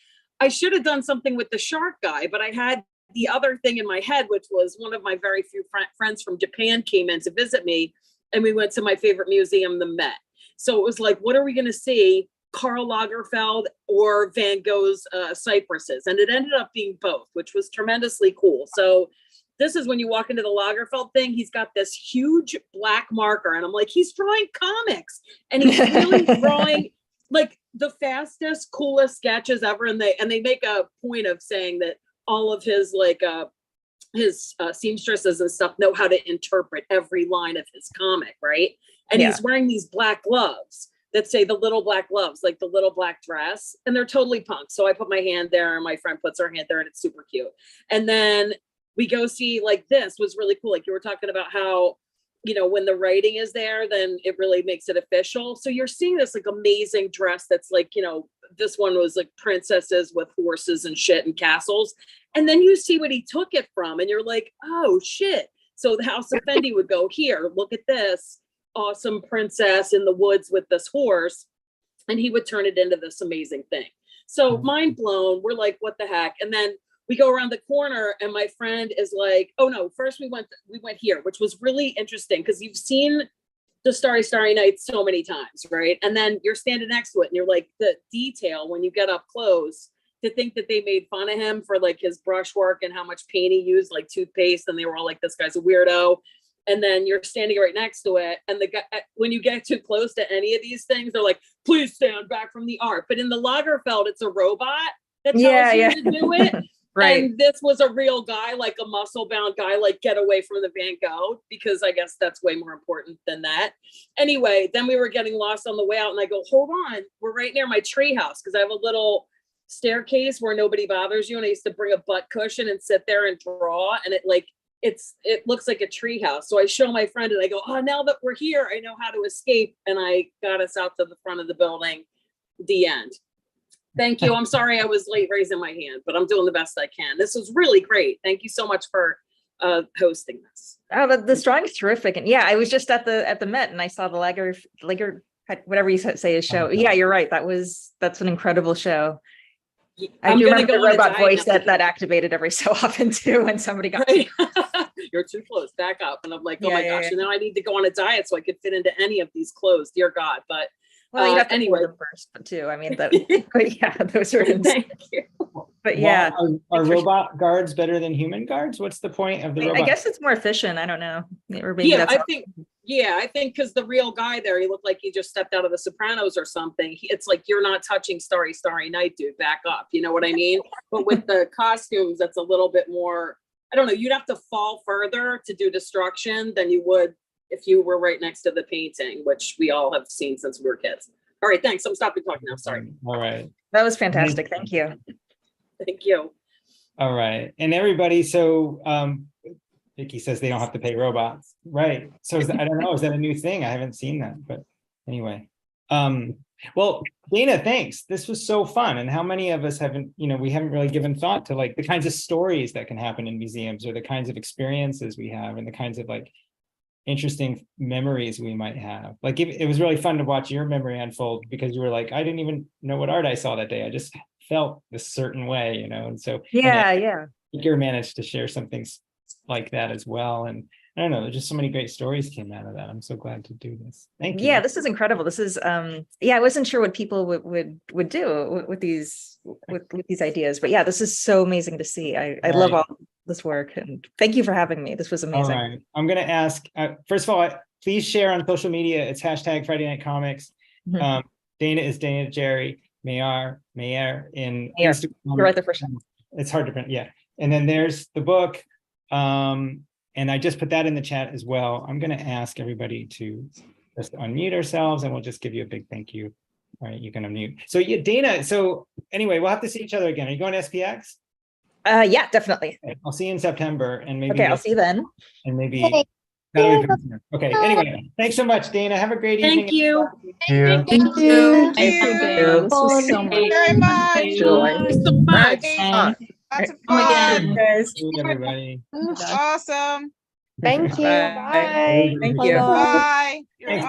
Speaker 18: I should have done something with the shark guy, but I had the other thing in my head, which was one of my very few friends from Japan came in to visit me, and we went to my favorite museum, the Met. So it was like, what are we going to see? Karl Lagerfeld or Van Gogh's Cypresses? And it ended up being both, which was tremendously cool. So this is when you walk into the Lagerfeld thing, he's got this huge black marker, and I'm like, he's drawing comics, and he's really drawing like the fastest, coolest sketches ever. And they make a point of saying that all of his seamstresses and stuff know how to interpret every line of his comic, right? And he's wearing these black gloves that say the little black gloves, like the little black dress, and they're totally punk. So I put my hand there, and my friend puts her hand there, and it's super cute. And then we go see, like, this was really cool. Like you were talking about how, you know, when the writing is there, then it really makes it official. So you're seeing this like amazing dress that's like, you know, this one was like princesses with horses and shit and castles. And then you see what he took it from, and you're like, oh shit. So the House of Fendi would go, here, look at this awesome princess in the woods with this horse. And he would turn it into this amazing thing. So mind blown. We're like, what the heck? And then we go around the corner, and my friend is like, oh no, first we went here, which was really interesting because you've seen the Starry Night so many times, right? And then you're standing next to it, and you're like, the detail when you get up close, to think that they made fun of him for like his brushwork and how much paint he used, like toothpaste, and they were all like, this guy's a weirdo. And then you're standing right next to it, and the guy, when you get too close to any of these things, they're like, please stand back from the art. But in the Lagerfeld, it's a robot that tells you to do it. Right. And this was a real guy, like a muscle-bound guy, like, get away from the Van Gogh, because I guess that's way more important than that. Anyway, then we were getting lost on the way out, and I go, hold on, we're right near my treehouse, because I have a little staircase where nobody bothers you, and I used to bring a butt cushion and sit there and draw, and it looks like a treehouse. So I show my friend, and I go, oh, now that we're here, I know how to escape, and I got us out to the front of the building. The end. Thank you. I'm sorry I was late raising my hand, but I'm doing the best I can. This was really great. Thank you so much for hosting this.
Speaker 2: Oh, the drawing is terrific. And yeah, I was just at the Met, and I saw the Lager, whatever you say his show. Yeah, you're right. That's an incredible show. I do remember the robot voice that activated every so often too when somebody got
Speaker 18: You're too close, back up. And I'm like, oh my gosh, and now I need to go on a diet so I could fit into any of these clothes, dear God. But
Speaker 2: well, you'd have to anyway them first, but too. I mean, but yeah, those are thank you. But yeah,
Speaker 1: are robot guards better than human guards? What's the point of the robot?
Speaker 2: I guess it's more efficient. I don't know. Or maybe
Speaker 18: I think because the real guy there, he looked like he just stepped out of The Sopranos or something. It's like, you're not touching Starry Night, dude. Back up. You know what I mean? But with the costumes, that's a little bit more. I don't know. You'd have to fall further to do destruction than you would if you were right next to the painting, which we all have seen since we were kids. All right, thanks. I'm stopping talking now. Sorry.
Speaker 1: All right.
Speaker 2: That was fantastic. Thank you.
Speaker 18: Thank you.
Speaker 1: All right. And everybody, so Vicky says they don't have to pay robots. Right. So I don't know, is that a new thing? I haven't seen that, but anyway. Well, Dana, thanks. This was so fun. And how many of us haven't, we haven't really given thought to like the kinds of stories that can happen in museums, or the kinds of experiences we have, and the kinds of like interesting memories we might have. Like it was really fun to watch your memory unfold, because you were like, I didn't even know what art I saw that day. I just felt this certain way, and so you managed to share some things like that as well. And I don't know, there's just so many great stories came out of that. I'm so glad to do this. Thank you.
Speaker 2: Yeah, this is incredible. This is I wasn't sure what people would do with these ideas, but yeah, this is so amazing to see. I love all this work, and thank you for having me. This was amazing.
Speaker 1: All right. I'm going to ask, first of all, please share on social media. It's #Friday Night Comics. Dana is Dana Jeri Maier in
Speaker 2: Maier.
Speaker 1: Instagram.
Speaker 2: You're right the first time.
Speaker 1: It's hard to print, yeah. And then there's the book. And I just put that in the chat as well. I'm going to ask everybody to just unmute ourselves and we'll just give you a big thank you. All right, you can unmute. So yeah, Dana, so anyway, we'll have to see each other again. Are you going to SPX?
Speaker 2: Yeah, definitely.
Speaker 1: Okay, I'll see you in September and maybe.
Speaker 2: Okay, I'll see you then.
Speaker 1: And maybe.
Speaker 3: Hey.
Speaker 1: Okay, anyway, thanks so much, Dana. Have a great evening.
Speaker 18: Thank you.
Speaker 8: Thank
Speaker 16: Thank you. Thank you, Dana. This was so
Speaker 2: Thank
Speaker 16: much.
Speaker 2: you
Speaker 19: very much.
Speaker 2: joy.
Speaker 18: Thanks so much.
Speaker 19: Lots of
Speaker 16: Come
Speaker 19: fun.
Speaker 16: again.
Speaker 2: Guys.
Speaker 1: See you, everybody.
Speaker 19: Awesome.
Speaker 4: Thank you.
Speaker 2: Bye.
Speaker 4: Bye.
Speaker 2: Thank you.
Speaker 19: Bye. You're
Speaker 1: Thanks,
Speaker 19: awesome.